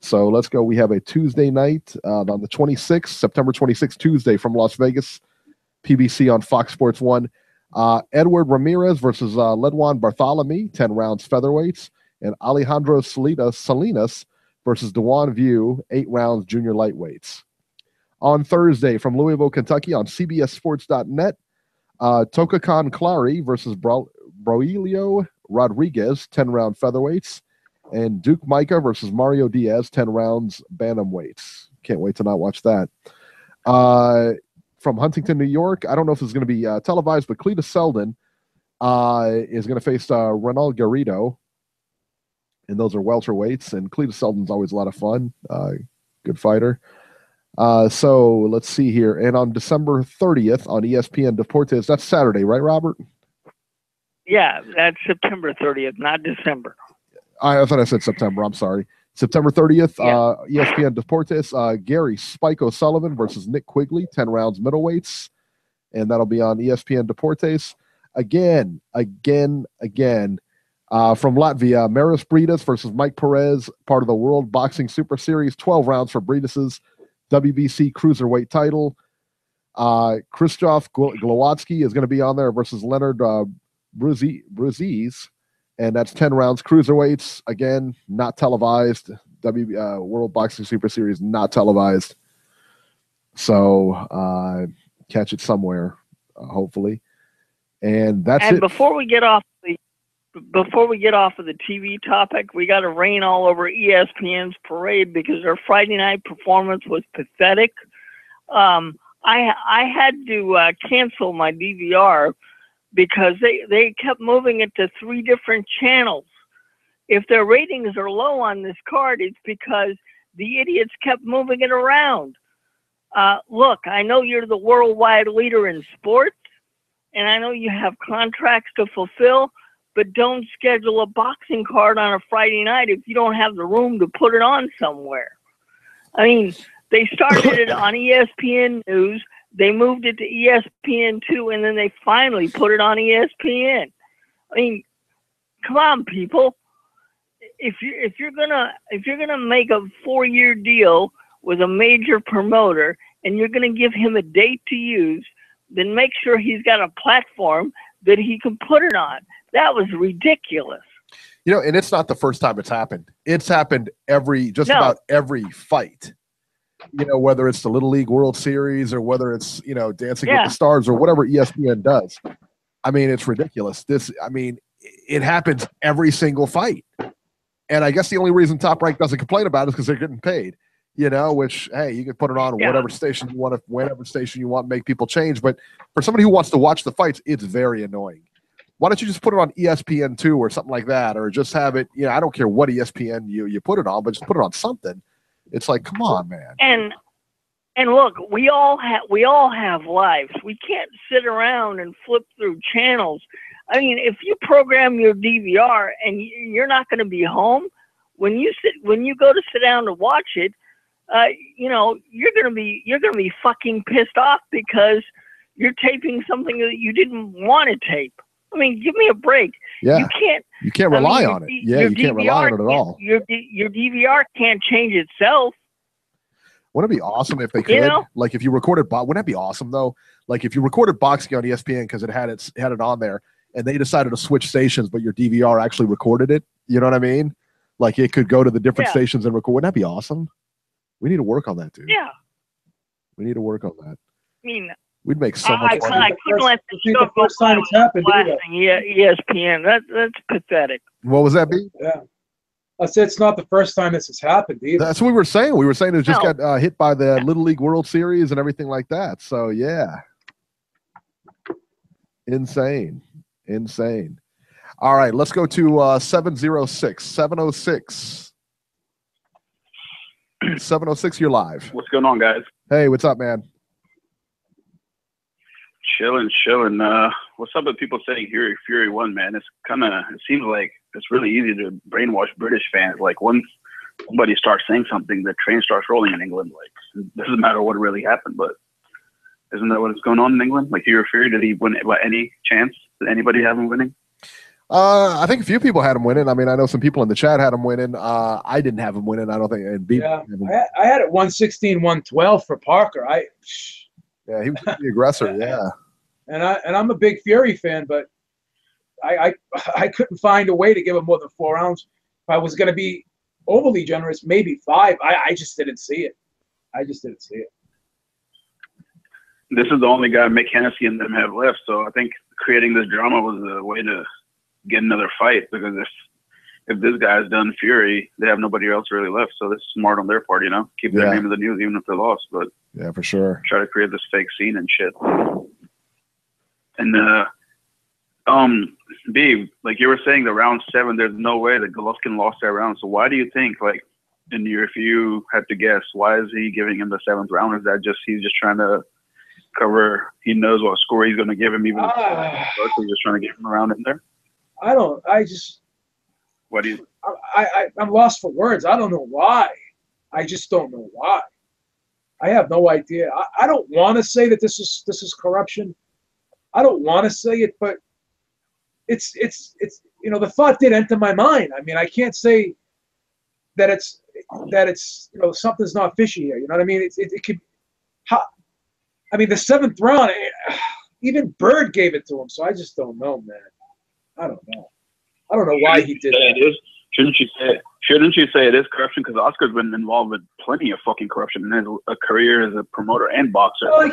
So let's go. We have a Tuesday night on the 26th, September 26th, Tuesday from Las Vegas, PBC on Fox Sports 1. Edward Ramirez versus Ledwan Bartholome, 10 rounds featherweights, and Alejandro Salinas versus Dewan View, 8 rounds junior lightweights. On Thursday from Louisville, Kentucky on CBSSports.net, Tokakan Clary versus Broilio Rodriguez, 10-round featherweights, and Duke Micah versus Mario Diaz, 10 rounds bantamweights. Can't wait to not watch that. From Huntington, New York, I don't know if this is going to be televised, but Cletus Selden is going to face Ronald Garrido, and those are welterweights, and Cletus Selden's always a lot of fun. Good fighter. So let's see here. And on December 30th on ESPN Deportes, that's Saturday, right, Robert? Yeah, that's September 30th, not December. I thought I said September. I'm sorry. September 30th, Yeah. ESPN Deportes, Gary Spike O'Sullivan versus Nick Quigley, 10 rounds middleweights. And that'll be on ESPN Deportes. Again, from Latvia, Maris Briedis versus Mike Perez, part of the World Boxing Super Series, 12 rounds for Briedis' WBC Cruiserweight title. Krzysztof Glowatsky is going to be on there versus Leonard Bruziz, and that's 10 rounds Cruiserweights. Again, not televised. World Boxing Super Series, not televised. So catch it somewhere, hopefully. And that's it. And before we get off of the TV topic, we got to rain all over ESPN's parade because their Friday night performance was pathetic. I had to cancel my DVR because they kept moving it to 3 different channels. If their ratings are low on this card, it's because the idiots kept moving it around. Look, I know you're the worldwide leader in sports, and I know you have contracts to fulfill, but don't schedule a boxing card on a Friday night if you don't have the room to put it on somewhere. I mean, they started it on ESPN News, they moved it to ESPN2, and then they finally put it on ESPN. I mean, come on, people. If you're gonna make a 4-year deal with a major promoter and you're gonna give him a date to use, then make sure he's got a platform that he can put it on. That was ridiculous. You know, and it's not the first time it's happened. It's happened about every fight. You know, whether it's the Little League World Series or whether it's, you know, Dancing with the Stars or whatever ESPN does. I mean, it's ridiculous. It happens every single fight. And I guess the only reason Top Rank doesn't complain about it is because they're getting paid. You know, which, hey, you can put it on whatever station you want, whatever station you want, make people change. But for somebody who wants to watch the fights, it's very annoying. Why don't you just put it on ESPN2 or something like that, or just have it? You know, I don't care what ESPN you put it on, but just put it on something. It's like, come on, man. And look, we all have lives. We can't sit around and flip through channels. I mean, if you program your DVR and you're not going to be home when you go to sit down to watch it, you know, you're gonna be fucking pissed off because you're taping something that you didn't want to tape. I mean, give me a break. Yeah. You can't rely on it. Yeah, you can't rely on it at all. Your DVR can't change itself. Wouldn't it be awesome if they could? You know? Like if you recorded, wouldn't that be awesome though? Like if you recorded boxing on ESPN because it had it on there, and they decided to switch stations, but your DVR actually recorded it. You know what I mean? Like it could go to the different stations and record. Wouldn't that be awesome? We need to work on that, dude. Yeah. We need to work on that. I mean, we'd make so much money. I couldn't let the show go first time it's happened. ESPN. That's pathetic. What was that, B? Yeah. I said it's not the first time this has happened either. That's what we were saying. We were saying it just got hit by the Little League World Series and everything like that. So, yeah. Insane. All right, let's go to 706. 706, you're live. What's going on, guys? Hey, what's up, man? Chilling. What's up with people saying Fury won, man? It seems like it's really easy to brainwash British fans. Like once somebody starts saying something, the train starts rolling in England. Like it doesn't matter what really happened, but isn't that what's going on in England? Like Fury, did he win by any chance? Did anybody have him winning? I think a few people had him winning. I mean, I know some people in the chat had him winning. I didn't have him winning. I don't think. And Beeb, I had it 116, 112 for Parker. Yeah, he was the aggressor. Yeah. And I'm a big Fury fan, but I couldn't find a way to give him more than 4 rounds. If I was going to be overly generous, maybe 5. I just didn't see it. This is the only guy Mick Hennessy and them have left, so I think creating this drama was a way to get another fight, because if this guy's done Fury, they have nobody else really left. So this is smart on their part, you know, keep their name in the news even if they lost. But yeah, for sure, try to create this fake scene and shit. And Beeb, like you were saying, the round 7, there's no way that Golovkin lost that round. So why do you think, like, if you had to guess, why is he giving him the 7th round? Is that just he's just trying to cover? He knows what score he's going to give him, even if he's just trying to get him around in there. What do you? I'm lost for words. I don't know why. I just don't know why. I have no idea. I don't want to say that this is corruption. I don't want to say it, but it's the thought did enter my mind. I mean, I can't say that it's something's not fishy here. You know what I mean? It could. I mean, the 7th round, even Bird gave it to him. So I just don't know, man. I don't know. I don't know why he did that. Shouldn't you say it is corruption? Because Oscar's been involved with plenty of fucking corruption in his career as a promoter and boxer. Well, I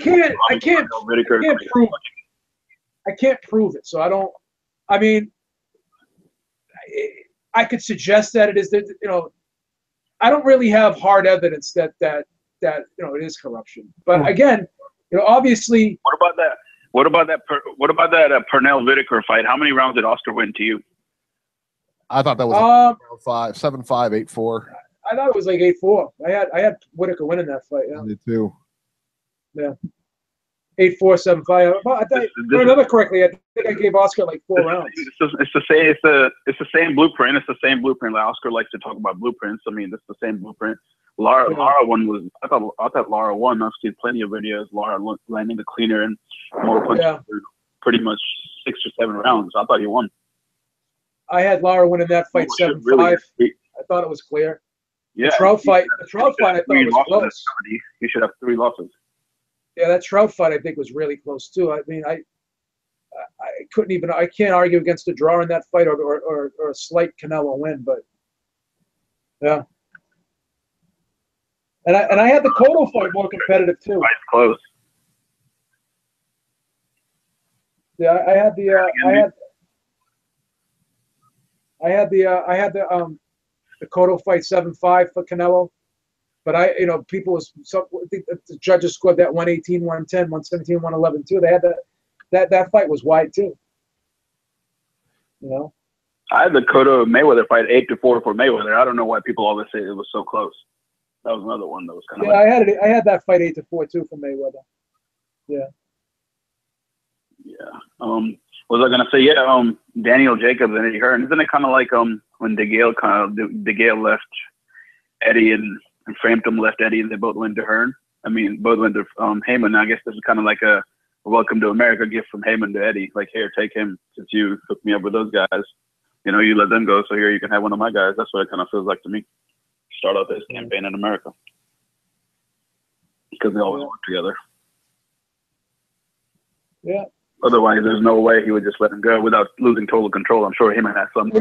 can't prove it. So I don't. I mean, I could suggest that it is. I don't really have hard evidence that it is corruption. But again, obviously. What about that Pernell Whitaker fight? How many rounds did Oscar win to you? I thought that was 7-5, 8-4. I thought it was like 8-4. I had Whitaker winning that fight. Yeah. I did too. Yeah. 8-4, 7-5. If I remember correctly, I think I gave Oscar like 4 rounds. It's the same blueprint. It's the same blueprint. Like Oscar likes to talk about blueprints. I mean, it's the same blueprint. Lara won was. I thought Lara won. I've seen plenty of videos. Lara landing the cleaner and more punches for pretty much 6 or 7 rounds. I thought he won. I had Lara winning that fight 7-5. I thought it was clear. Yeah. The Trout fight, I thought was close. He should have 3 losses. Yeah, that Trout fight I think was really close too. I mean, I can't argue against a draw in that fight or a slight Canelo win, but yeah. And I had the Cotto fight more competitive too. Fight's close. Yeah, I had the Cotto fight 7-5 for Canelo, but I think the judges scored that 118, 110, 117, 111 too. They had that fight was wide too. I had the Cotto Mayweather fight 8-4 for Mayweather. I don't know why people always say it was so close. That was another one that was kind of. Yeah, I had that fight 8-4 too for Mayweather. Yeah. Yeah. Was I gonna say Daniel Jacobs and Eddie Hearn? Isn't it kind of like when DeGale left Eddie and Frampton left Eddie and they both went to Hearn? I mean, both went to Heyman. I guess this is kind of like a welcome to America gift from Heyman to Eddie. Like, here, take him since you hooked me up with those guys. You let them go, so here you can have one of my guys. That's what it kind of feels like to me. Start out this campaign in America because they always work together. Yeah. Otherwise, there's no way he would just let him go without losing total control. I'm sure Heyman has some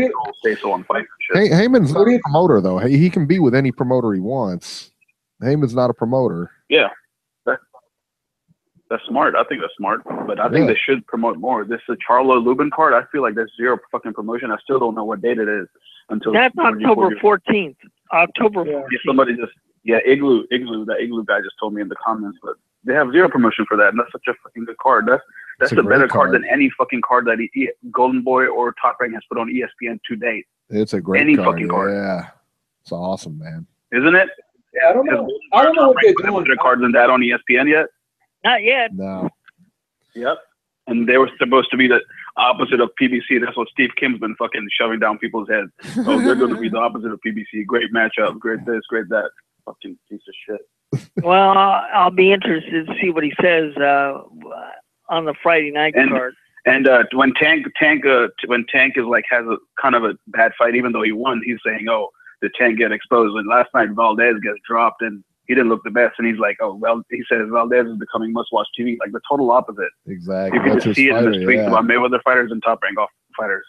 say-so on fights and shit. Heyman's not a promoter, though. He can be with any promoter he wants. Heyman's not a promoter. Yeah. That's smart. I think that's smart. But I think they should promote more. This is a Charlo Lubin card. I feel like there's zero fucking promotion. I still don't know what date it is until that's October 14th. October 14th. Yeah, somebody just Igloo. That Igloo guy just told me in the comments, but they have zero promotion for that, and that's such a fucking good card. That's a better card than any fucking card that Golden Boy or Top Rank has put on ESPN to date. It's a great fucking card. Yeah, it's awesome, man. Isn't it? Yeah, I don't know what they're doing. Better cards than that on ESPN yet? Not yet. No. Yep. And they were supposed to be the opposite of PBC. That's what Steve Kim's been fucking shoving down people's heads. Oh, they're going to be the opposite of PBC. Great matchup. Great this, great that. Fucking piece of shit. Well, I'll be interested to see what he says on the Friday night card. And when Tank is like has a kind of a bad fight, even though he won, he's saying, "Oh, the Tank get exposed." And last night Valdez gets dropped, and he didn't look the best. And he's like, "Oh, well," he says, "Valdez is becoming must-watch TV." Like the total opposite. Exactly. You can just see it in the tweets about Mayweather fighters and Top Rank fighters.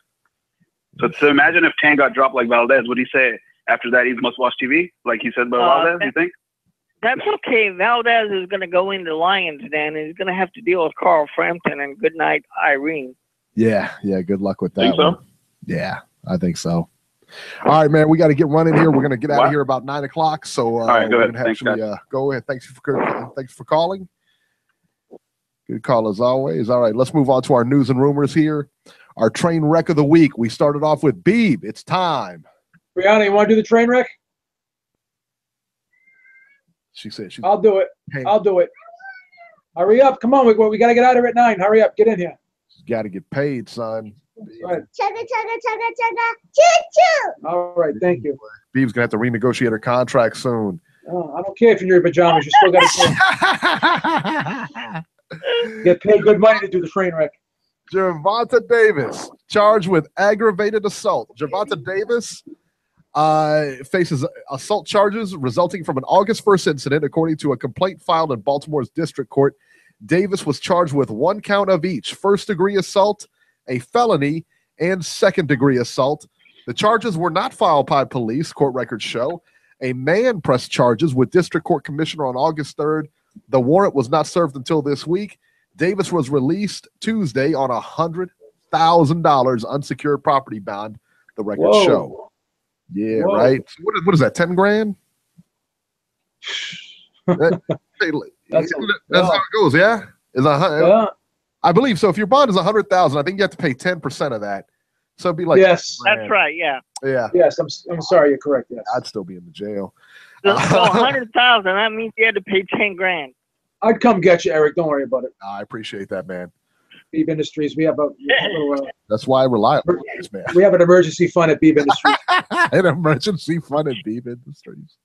So imagine if Tank got dropped like Valdez, would he say after that he's must-watch TV, like he said about Valdez? You think? That's okay. Valdez is going to go into Lions Den, and he's going to have to deal with Carl Frampton and good night, Irene. Yeah. Good luck with that. Think so? Yeah, I think so. All right, man. We got to get running here. We're going to get out of here about 9 o'clock. So all right, go ahead. Go ahead. Thanks for calling. Good call as always. All right, let's move on to our news and rumors here. Our train wreck of the week. We started off with Beeb. It's time. Brianna, you want to do the train wreck? She said I'll do it. I'll do it. Hurry up. Come on. We got to get out of here at 9. Hurry up. Get in here. She's got to get paid, son. Right. Chugga, chugga, chugga, chugga, choo-choo. All right, thank you. Beeb's gonna have to renegotiate her contract soon. Oh, I don't care if you're in your pajamas. You still got to get paid good money to do the train wreck. Gervonta Davis charged with aggravated assault. Gervonta Davis faces assault charges resulting from an August 1st incident, according to a complaint filed in Baltimore's district court. Davis was charged with 1 count of each: first-degree assault, a felony, and second-degree assault. The charges were not filed by police, court records show. A man pressed charges with district court commissioner on August 3rd. The warrant was not served until this week. Davis was released Tuesday on a $100,000 unsecured property bond, the records show. Yeah, Whoa. right. So what is that, 10 grand? That's how it goes, yeah? Yeah. I believe so. If your bond is 100,000, I think you have to pay 10% of that. So it'd be like, Yes. That's right. Yeah. yeah, Yes, I'm sorry. You're correct. Yes. I'd still be in the jail. So 100,000. That means you had to pay 10 grand. I'd come get you, Eric. Don't worry about it. I appreciate that, man. Beeb Industries. We have a little, That's why I rely on this, man. we have an emergency fund at Beeb Industries. An emergency fund at Beeb Industries.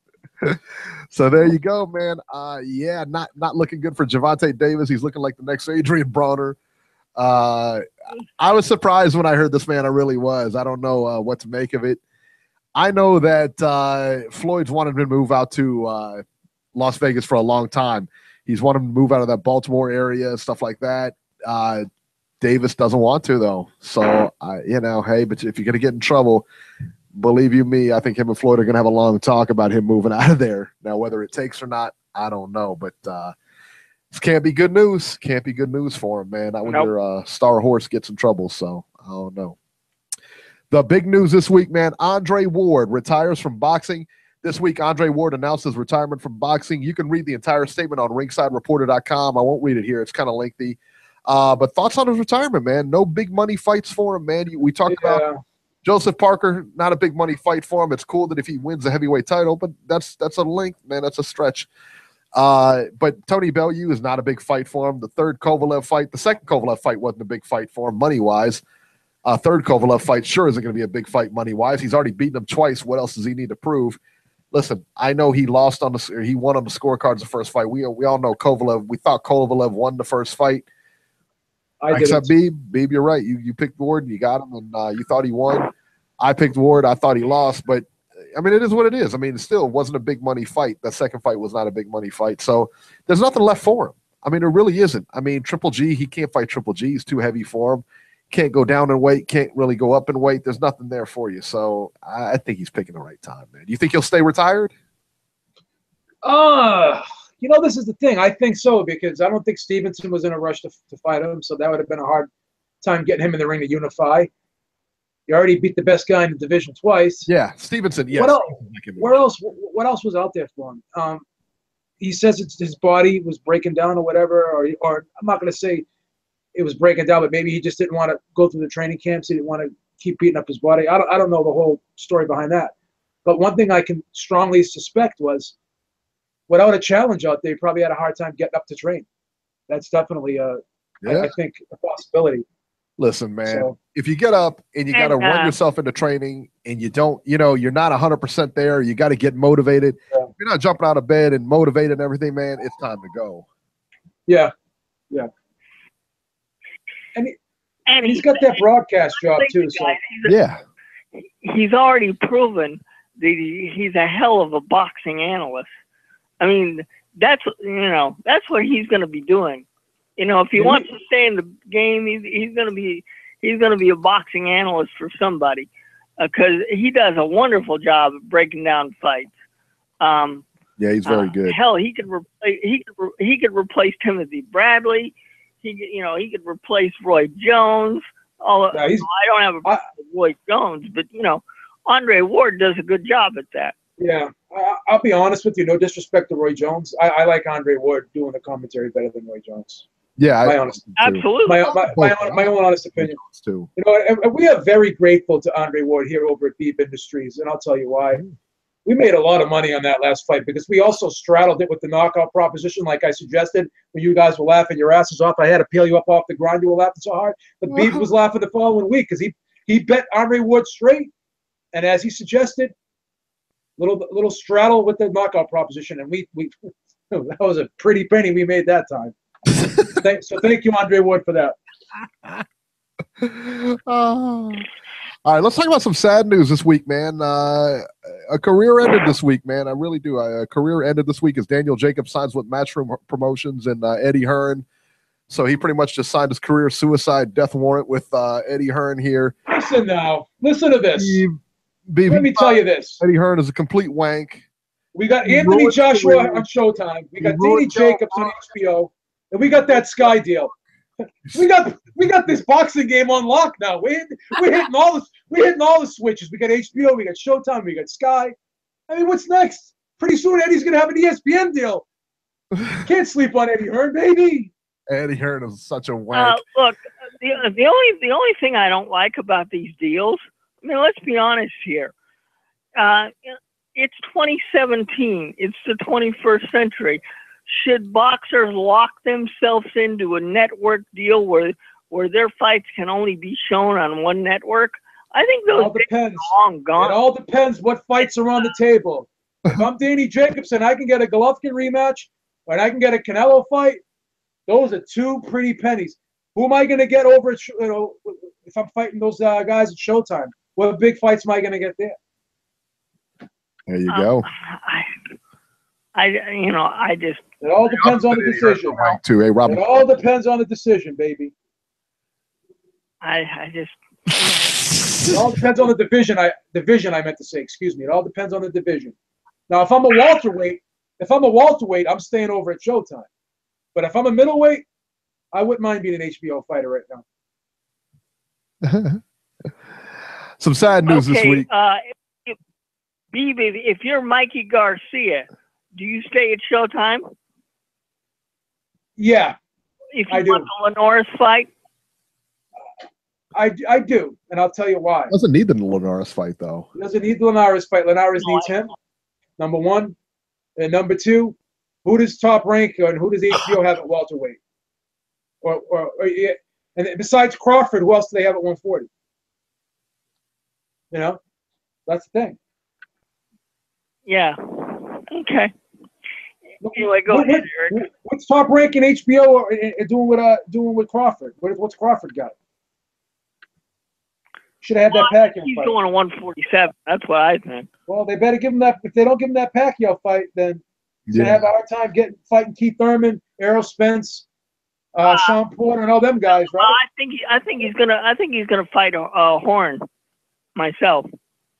So there you go, man. Yeah, not looking good for Gervonta Davis. He's looking like the next Adrian Bronner. I was surprised when I heard this, man. I really was. I don't know what to make of it. I know that Floyd's wanted him to move out to Las Vegas for a long time. He's wanted him to move out of that Baltimore area, stuff like that. Davis doesn't want to, though. So, hey, but if you're going to get in trouble, believe you me, I think him and Floyd are going to have a long talk about him moving out of there. Now, whether it takes or not, I don't know. But this can't be good news. Can't be good news for him, man. Not when your star horse gets in trouble. So, I don't know. The big news this week, man, Andre Ward retires from boxing. This week, Andre Ward announced his retirement from boxing. You can read the entire statement on ringsidereporter.com. I won't read it here. It's kind of lengthy. But thoughts on his retirement, man? No big money fights for him, man. We talked about Joseph Parker, not a big money fight for him. It's cool that if he wins the heavyweight title, but that's a length, man. That's a stretch. But Tony Bellew is not a big fight for him. The second Kovalev fight wasn't a big fight for him money-wise. Third Kovalev fight sure isn't going to be a big fight money-wise. He's already beaten him twice. What else does he need to prove? Listen, I know he won on the scorecards the first fight. We all know Kovalev. We thought Kovalev won the first fight. Except Beeb. Beeb, you're right. You picked Ward, and you got him, and you thought he won. I picked Ward. I thought he lost. But, I mean, it is what it is. I mean, it still wasn't a big money fight. The second fight was not a big money fight. So there's nothing left for him. I mean, there really isn't. I mean, Triple G, he can't fight Triple G. He's too heavy for him. Can't go down in weight, can't really go up in weight. There's nothing there for you. So I think he's picking the right time, man. Do you think he'll stay retired? This is the thing. I think so, because I don't think Stevenson was in a rush to fight him, so that would have been a hard time getting him in the ring to unify. You already beat the best guy in the division twice. Yeah, Stevenson, yes. What else was out there for him? He says his body was breaking down or whatever, or I'm not going to say it was breaking down, but maybe he just didn't want to go through the training camps. He didn't want to keep beating up his body. I don't know the whole story behind that. But one thing I can strongly suspect was, without a challenge out there, he probably had a hard time getting up to train. That's definitely, I think, a possibility. Listen, man, if you get up and you got to run yourself into training and you don't, you're not 100% there, you got to get motivated. Yeah. If you're not jumping out of bed and motivated and everything, man, it's time to go. Yeah. Yeah. And he's got that broadcast job too. So he's already proven that he's a hell of a boxing analyst. I mean, that's what he's going to be doing. If he wants to stay in the game, he's going to be a boxing analyst for somebody, because he does a wonderful job of breaking down fights. Yeah, he's very good. Hell, he could replace Timothy Bradley. He could replace Roy Jones. I don't have a problem with Roy Jones, but Andre Ward does a good job at that. Yeah, I'll be honest with you. No disrespect to Roy Jones. I like Andre Ward doing the commentary better than Roy Jones. Yeah, absolutely. My own honest opinion. Too. And we are very grateful to Andre Ward here over at Beeb Industries, and I'll tell you why. We made a lot of money on that last fight because we also straddled it with the knockout proposition, like I suggested. When you guys were laughing your asses off, I had to peel you up off the ground. You were laughing so hard. But Beeb was laughing the following week because he bet Andre Ward straight, and as he suggested, little straddle with the knockout proposition, and we that was a pretty penny we made that time. So thank you, Andre Ward, for that. All right, let's talk about some sad news this week, man. A career ended this week, man. I really do. A career ended this week as Daniel Jacobs signs with Matchroom Promotions and Eddie Hearn. So he pretty much just signed his career suicide death warrant with Eddie Hearn here. Listen now. Listen to this. Beeb, Let me tell you this. Eddie Hearn is a complete wank. We got Anthony Joshua on Showtime. We got Danny Jacobs on HBO. And we got that Sky deal. We got this boxing game on lock now. We're hitting all the switches. We got HBO, we got Showtime, we got Sky. I mean, what's next? Pretty soon Eddie's gonna have an ESPN deal. Can't sleep on Eddie Hearn, baby. Eddie Hearn is such a wank. Look, the only thing I don't like about these deals, I mean, let's be honest here. It's 2017. It's the 21st century. Should boxers lock themselves into a network deal where their fights can only be shown on one network? I think those days are long gone. It all depends what fights are on the table. If I'm Danny Jacobson, I can get a Golovkin rematch, and I can get a Canelo fight. Those are two pretty pennies. Who am I going to get over? If I'm fighting those guys at Showtime, what big fights am I going to get there? There you go. I just. It all depends on the decision. Robert. It all depends on the decision, baby. I just. It all depends on the division. Division, I meant to say. Excuse me. It all depends on the division. Now, if I'm a welterweight, I'm staying over at Showtime. But if I'm a middleweight, I wouldn't mind being an HBO fighter right now. Some sad news this week. Beeb, if you're Mikey Garcia, do you stay at Showtime? Yeah, if you want the Linares fight? I do, and I'll tell you why. Doesn't need the Linares fight, though. He doesn't need the Linares fight. Linares needs him, number one. And number two, who does Top Rank and who does HBO have at welterweight? And besides Crawford, who else do they have at 140? You know, that's the thing. Yeah. Okay. Anyway, go ahead, Eric. What's Top Rank in HBO doing with Crawford? What's Crawford got? Should have had that Pacquiao he's fight. Going to 147. That's what I think. Well, they better give him that. If they don't give him that Pacquiao fight, then he's gonna have a hard time fighting Keith Thurman, Errol Spence, Sean Porter, and all them guys, right? I think he's gonna fight Horn. Myself.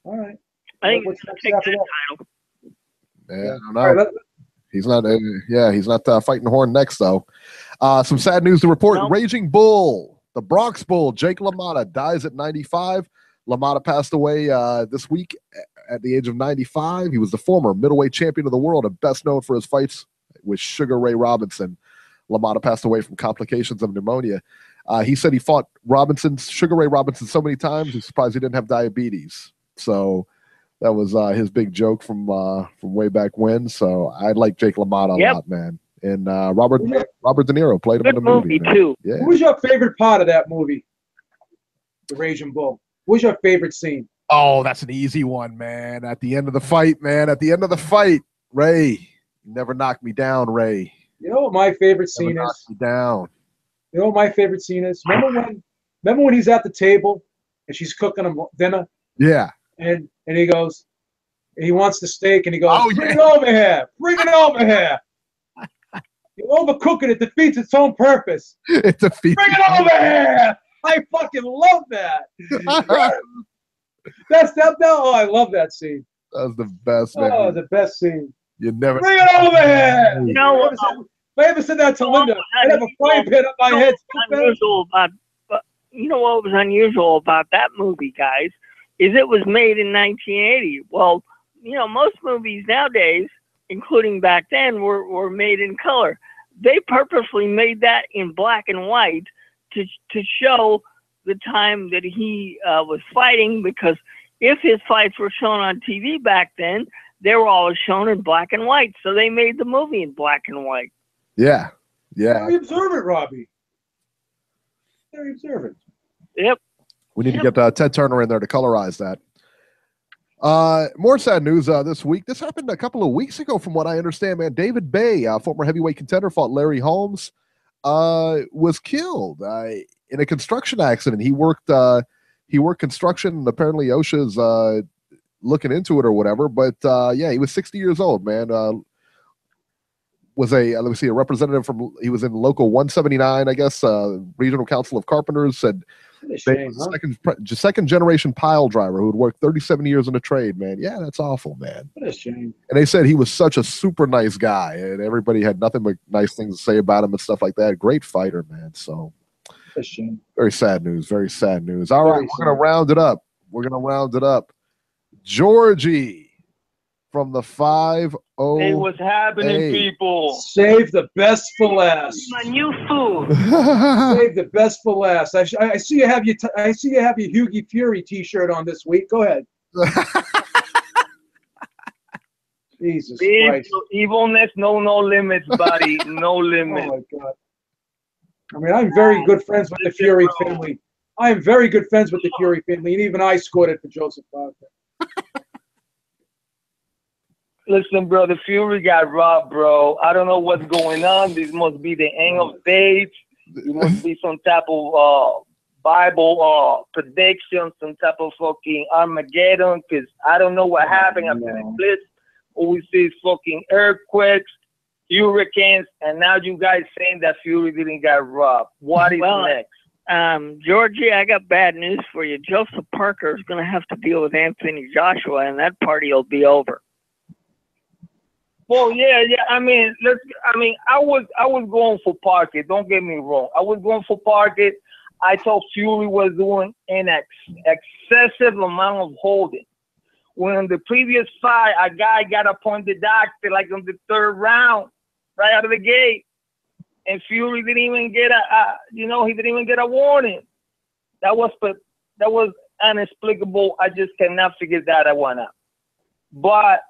All right. I think he's gonna take that title. Yeah, I don't know. He's not. He's not fighting Horn next, though. Some sad news to report. Nope. Raging Bull, the Bronx Bull, Jake LaMotta dies at 95. LaMotta passed away this week at the age of 95. He was the former middleweight champion of the world and best known for his fights with Sugar Ray Robinson. LaMotta passed away from complications of pneumonia. He said he fought Sugar Ray Robinson so many times, he's surprised he didn't have diabetes. So that was his big joke from way back when. So I like Jake LaMotta a lot, man. And Robert De Niro played him in the movie too. Yeah. What was your favorite part of that movie, The Raging Bull? What was your favorite scene? Oh, that's an easy one, man. At the end of the fight, Ray, you never knocked me down, Ray. You know what my favorite scene is? Me down. You know what my favorite scene is? Remember when he's at the table and she's cooking him dinner? Yeah. And he goes, he wants the steak, and he goes, bring it over here. Bring it over here. You overcook it. It defeats its own purpose. It defeats. Bring it over here. I fucking love that. Oh, I love that scene. That was the best, man. Oh, the best scene. You never. Bring it over here. You know, if I ever said that to Linda, I'd have a frying pan up my head. You know what was unusual about that movie, guys, is it was made in 1980. Well, you know, most movies nowadays, including back then, were made in color. They purposely made that in black and white to show the time that he was fighting, because if his fights were shown on TV back then, they were all shown in black and white, so they made the movie in black and white. Yeah. Very observant, Robbie. Very observant. Yep. We need to get Ted Turner in there to colorize that. More sad news this week. This happened a couple of weeks ago, from what I understand, man. David Bay, former heavyweight contender, fought Larry Holmes, was killed in a construction accident. He worked construction, and apparently OSHA's looking into it or whatever. But yeah, he was 60 years old, man. Was a representative from, he was in local 179, I guess, Regional Council of Carpenters. Said Shame, second generation pile driver who had worked 37 years in the trade, man. Yeah, that's awful, man. What a shame. And they said he was such a super nice guy, and everybody had nothing but nice things to say about him and stuff like that. Great fighter, man. So What a shame. very sad news. Very sad news. All right, Very we're gonna round it up. Georgie from the 5-0. Hey, what's happening, people? Save the best for last. My new food. Save the best for last. I see you have your Hughie Fury T-shirt on this week. Go ahead. Jesus Christ. Evilness, no limits, buddy. No limits. Oh my God. I mean, I'm very good friends with the Fury family. I am very good friends with the Fury family, and even I scored it for Joseph Parker. Listen, bro, the Fury got robbed, bro. I don't know what's going on. This must be the end of days. It must be some type of Bible prediction, some type of fucking Armageddon, because I don't know what happened after the blitz. All we see is fucking earthquakes, hurricanes, and now you guys saying that Fury didn't get robbed. What is next? Georgie, I got bad news for you. Joseph Parker is going to have to deal with Anthony Joshua, and that party will be over. Well, yeah. I mean, I was going for Parker. Don't get me wrong. I was going for Parker. I thought Fury was doing an excessive amount of holding. When in the previous fight, a guy got appointed doctor like in the third round, right out of the gate, and Fury didn't even get he didn't even get a warning. That was inexplicable. I just cannot figure that one out. But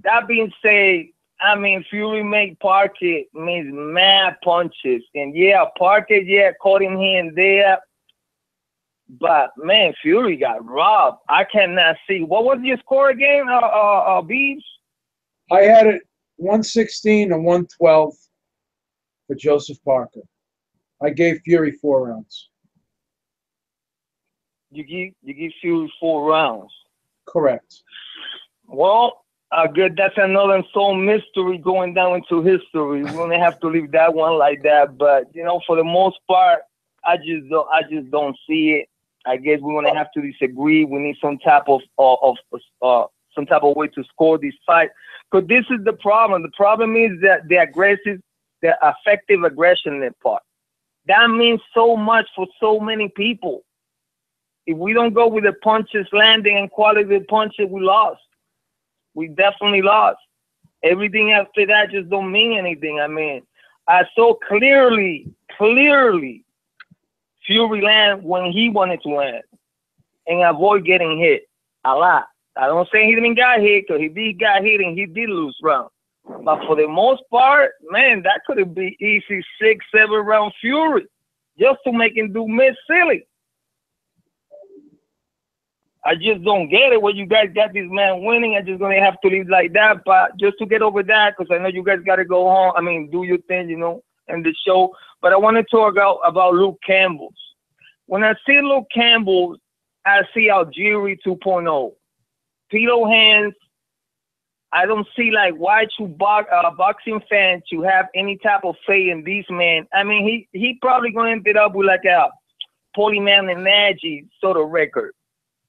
that being said, I mean, Fury made Parker miss mad punches. And yeah, Parker, caught him here and there. But, man, Fury got robbed. I cannot see. What was your score again, Beeb? I had it 116 and 112 for Joseph Parker. I gave Fury 4 rounds. You give Fury 4 rounds? Correct. Well, good. That's another unsolved mystery going down into history. We're gonna have to leave that one like that. But for the most part, I just don't see it. I guess we're gonna have to disagree. We need some type of way to score this fight. Because this is the problem. The problem is that the effective aggression in that part. That means so much for so many people. If we don't go with the punches landing and quality of punches, we lost. We definitely lost. Everything after that just don't mean anything. I mean, I saw clearly Fury land when he wanted to land and avoid getting hit a lot. I don't say he didn't get hit, because he did get hit and he did lose round. But for the most part, man, that could have been easy 6-7 round Fury just to make him do miss silly. I just don't get it. When you guys got this man winning, I'm just going to have to leave like that. But just to get over that, because I know you guys got to go home. I mean, do your thing, in the show. But I want to talk about Luke Campbell's. When I see Luke Campbell, I see Algieri 2.0. Pillow hands. I don't see why should boxing fans to have any type of faith in this man. I mean, he probably going to end up with a Polyman and Nagy sort of record.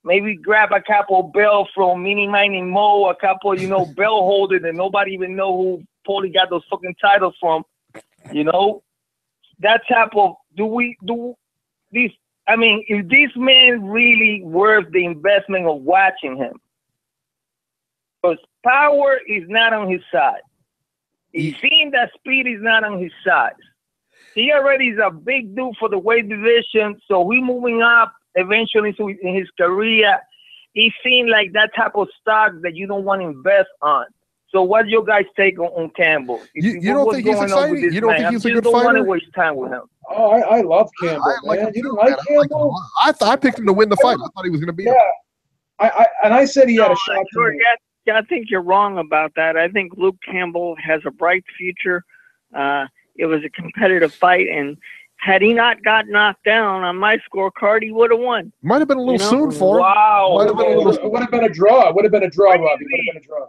Maybe grab a couple of bells from Mini Mini Mo, a couple, bell holders that nobody even know who Paulie got those fucking titles from. That type of, is this man really worth the investment of watching him? Because power is not on his side. He's seen that speed is not on his side. He already is a big dude for the weight division, so we're moving up eventually in his career. he seemed like that type of stock that you don't want to invest on. So what's your guys' take on Campbell? You don't think he's exciting? You don't think he's a good fighter? I don't want to waste time with him. Oh, I love Campbell, man. You didn't like Campbell? I picked him to win the fight. I thought he was going to beat him. I said he had a shot to win. I think you're wrong about that. I think Luke Campbell has a bright future. It was a competitive fight, and had he not got knocked down on my scorecard, he would have won. Might have been a little soon for him. Wow. It would have been a draw. It would have been a draw, Robbie. It would have been a draw.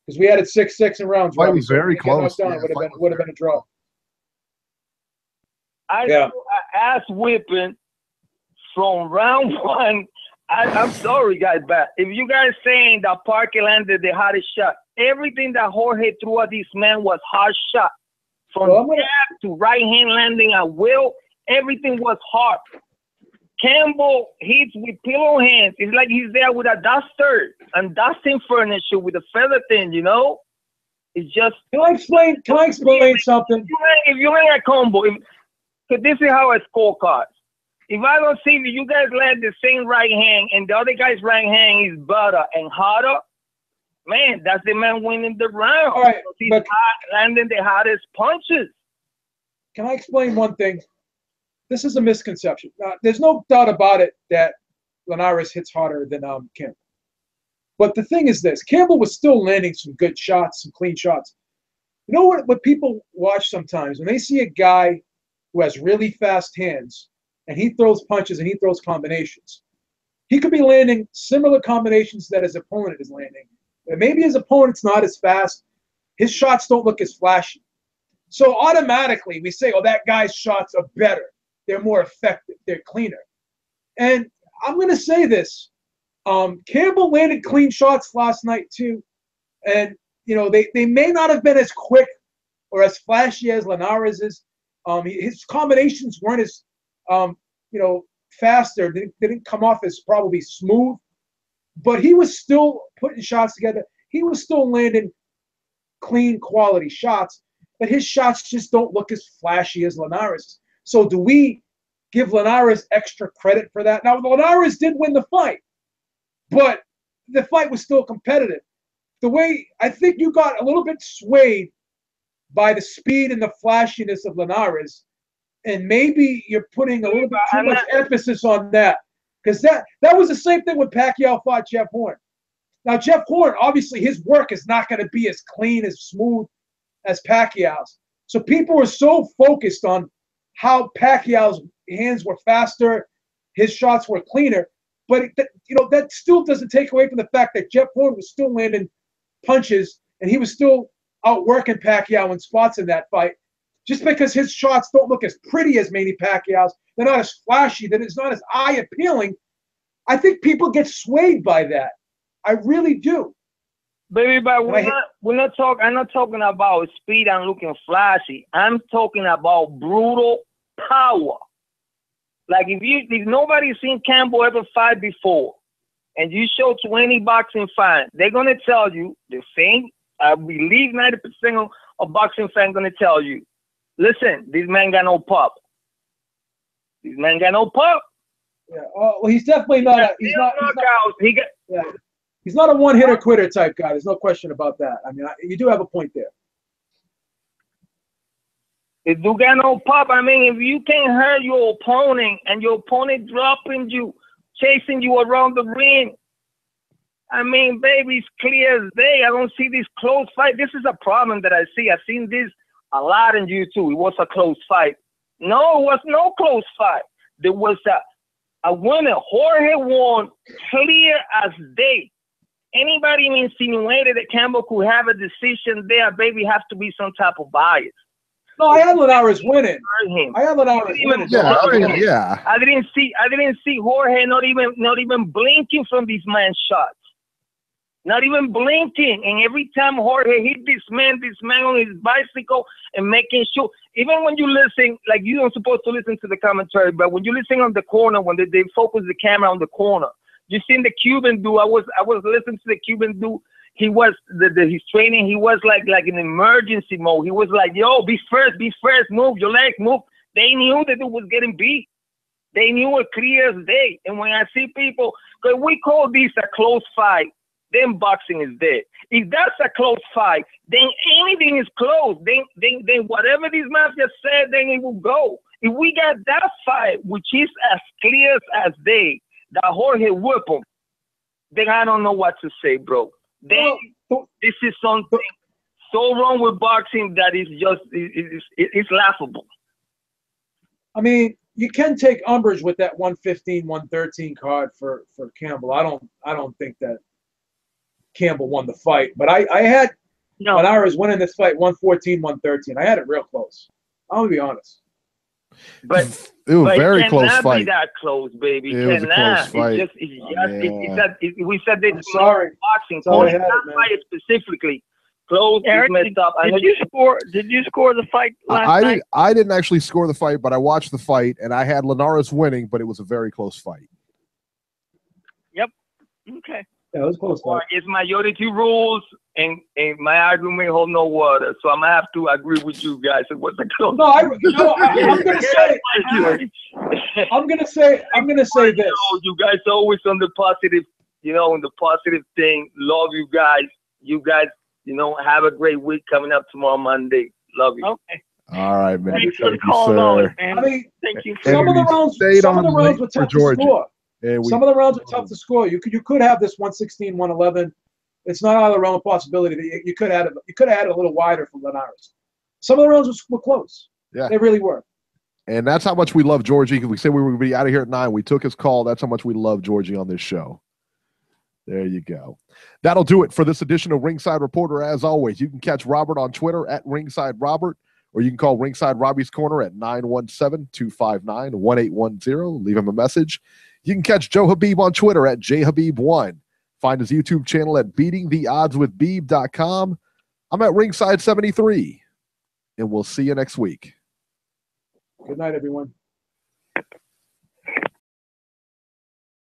Because we had it 6-6 in rounds. Fight was very close. It would have been a draw. Ass whipping from round one. I'm sorry, guys, but if you guys saying that Parker landed the hottest shot, everything that Jorge threw at this man was hard shot. From jab to right hand landing at will, everything was hard. Campbell hits with pillow hands. It's like he's there with a duster and dusting furniture with a feather thing, you know? It's just... Can I explain something? If you ain't a combo, because this is how I score cards. If I don't see that you guys land the same right hand and the other guy's right hand is better and harder, man, that's the man winning the round. All right, he's landing the hottest punches. Can I explain one thing? This is a misconception. There's no doubt about it that Linares hits harder than Campbell. But the thing is this. Campbell was still landing some good shots, some clean shots. You know what people watch sometimes? When they see a guy who has really fast hands and he throws punches and he throws combinations, he could be landing similar combinations that his opponent is landing. And maybe his opponent's not as fast. His shots don't look as flashy. So automatically we say, oh, that guy's shots are better. They're more effective. They're cleaner. And I'm going to say this. Campbell landed clean shots last night too. And, you know, they may not have been as quick or as flashy as Linares is. His combinations weren't as, faster. They didn't come off as probably smooth. But he was still putting shots together. He was still landing clean, quality shots. But his shots just don't look as flashy as Linares. So do we give Linares extra credit for that? Now, Linares did win the fight, but the fight was still competitive. The way I think you got a little bit swayed by the speed and the flashiness of Linares, and maybe you're putting a little bit too much emphasis on that. Because that was the same thing when Pacquiao fought Jeff Horn. Now, Jeff Horn, obviously, his work is not going to be as clean, as smooth as Pacquiao's. So people were so focused on how Pacquiao's hands were faster, his shots were cleaner. But, that still doesn't take away from the fact that Jeff Horn was still landing punches, and he was still outworking Pacquiao in spots in that fight. Just because his shots don't look as pretty as Manny Pacquiao's, they're not as flashy, that it's not as eye-appealing, I think people get swayed by that. I really do. Baby, but I'm not talking about speed and looking flashy. I'm talking about brutal power. Like if nobody's seen Campbell ever fight before, and you show 20 boxing fans, they're gonna tell you the same. I believe 90% of boxing fans gonna tell you, listen, this man got no pop. This man got no pop. Yeah. Well, he's definitely not. He's not a one-hitter quitter type guy. There's no question about that. I mean, you do have a point there. If you got no pop, I mean, if you can't hurt your opponent and your opponent dropping you, chasing you around the ring, I mean, baby, it's clear as day. I don't see this close fight. This is a problem that I see. I've seen this a lot in YouTube. It was a close fight. No, it was no close fight. There was a winner. Jorge won clear as day. Anybody insinuated that Campbell could have a decision there, baby, have to be some type of bias. No, I had Linares winning. I had Linares winning. Yeah. I didn't see Jorge not even blinking from this man's shots. Not even blinking. And every time Jorge hit this man on his bicycle and making sure, even when you listen, like you don't supposed to listen to the commentary, but when you listen on the corner, when they focus the camera on the corner, you seen the Cuban dude. I was listening to the Cuban dude. He was his training. He was like in emergency mode. He was like, "Yo, be first, move your legs, move." They knew that it was getting beat. They knew it clear as day. And when I see people, because we call this a close fight, then boxing is dead. If that's a close fight, then anything is close. Then whatever this man just said, then it will go. If we got that fight, which is as clear as day, that Jorge whip him, then I don't know what to say, bro. Then this is something so wrong with boxing that it's laughable. I mean, you can take umbrage with that 115, 113 card for Campbell. I don't think that Campbell won the fight, but I had when I was winning this fight 114, 113. I had it real close. I'm gonna be honest. But it was a very close fight. Be that close, baby. It was a close fight. We said this. I'm sorry. Boxing. Fight specifically. Close. Eric, messed up. Did you score the fight last night? I didn't actually score the fight, but I watched the fight, and I had Linares winning, but it was a very close fight. Yep. Okay. Yeah, it was close. It's majority rules, and my argument hold no water. So I'm gonna have to agree with you guys. It was a close. No, I'm gonna say. I'm gonna say this. You guys are always on the positive, on the positive thing. Love you guys. You guys, have a great week coming up tomorrow Monday. Love you. Okay. All right, man. Thanks for calling on, man. I mean, thank you. Some of the rounds were tough to score. Some of the rounds were tough to score. You could have this 116, 111. It's not out of the realm of possibility that you could have had it a little wider from Linares. Some of the rounds were close. Yeah, they really were. And that's how much we love Georgie. We said we were going to be out of here at 9. We took his call. That's how much we love Georgie on this show. There you go. That'll do it for this edition of Ringside Reporter. As always, you can catch Robert on Twitter at Ringside Robert, or you can call Ringside Robbie's Corner at 917-259-1810. Leave him a message. You can catch Joe Habib on Twitter at jhabib1. Find his YouTube channel at beatingtheoddswithbeeb.com. I'm at Ringside 73, and we'll see you next week. Good night, everyone.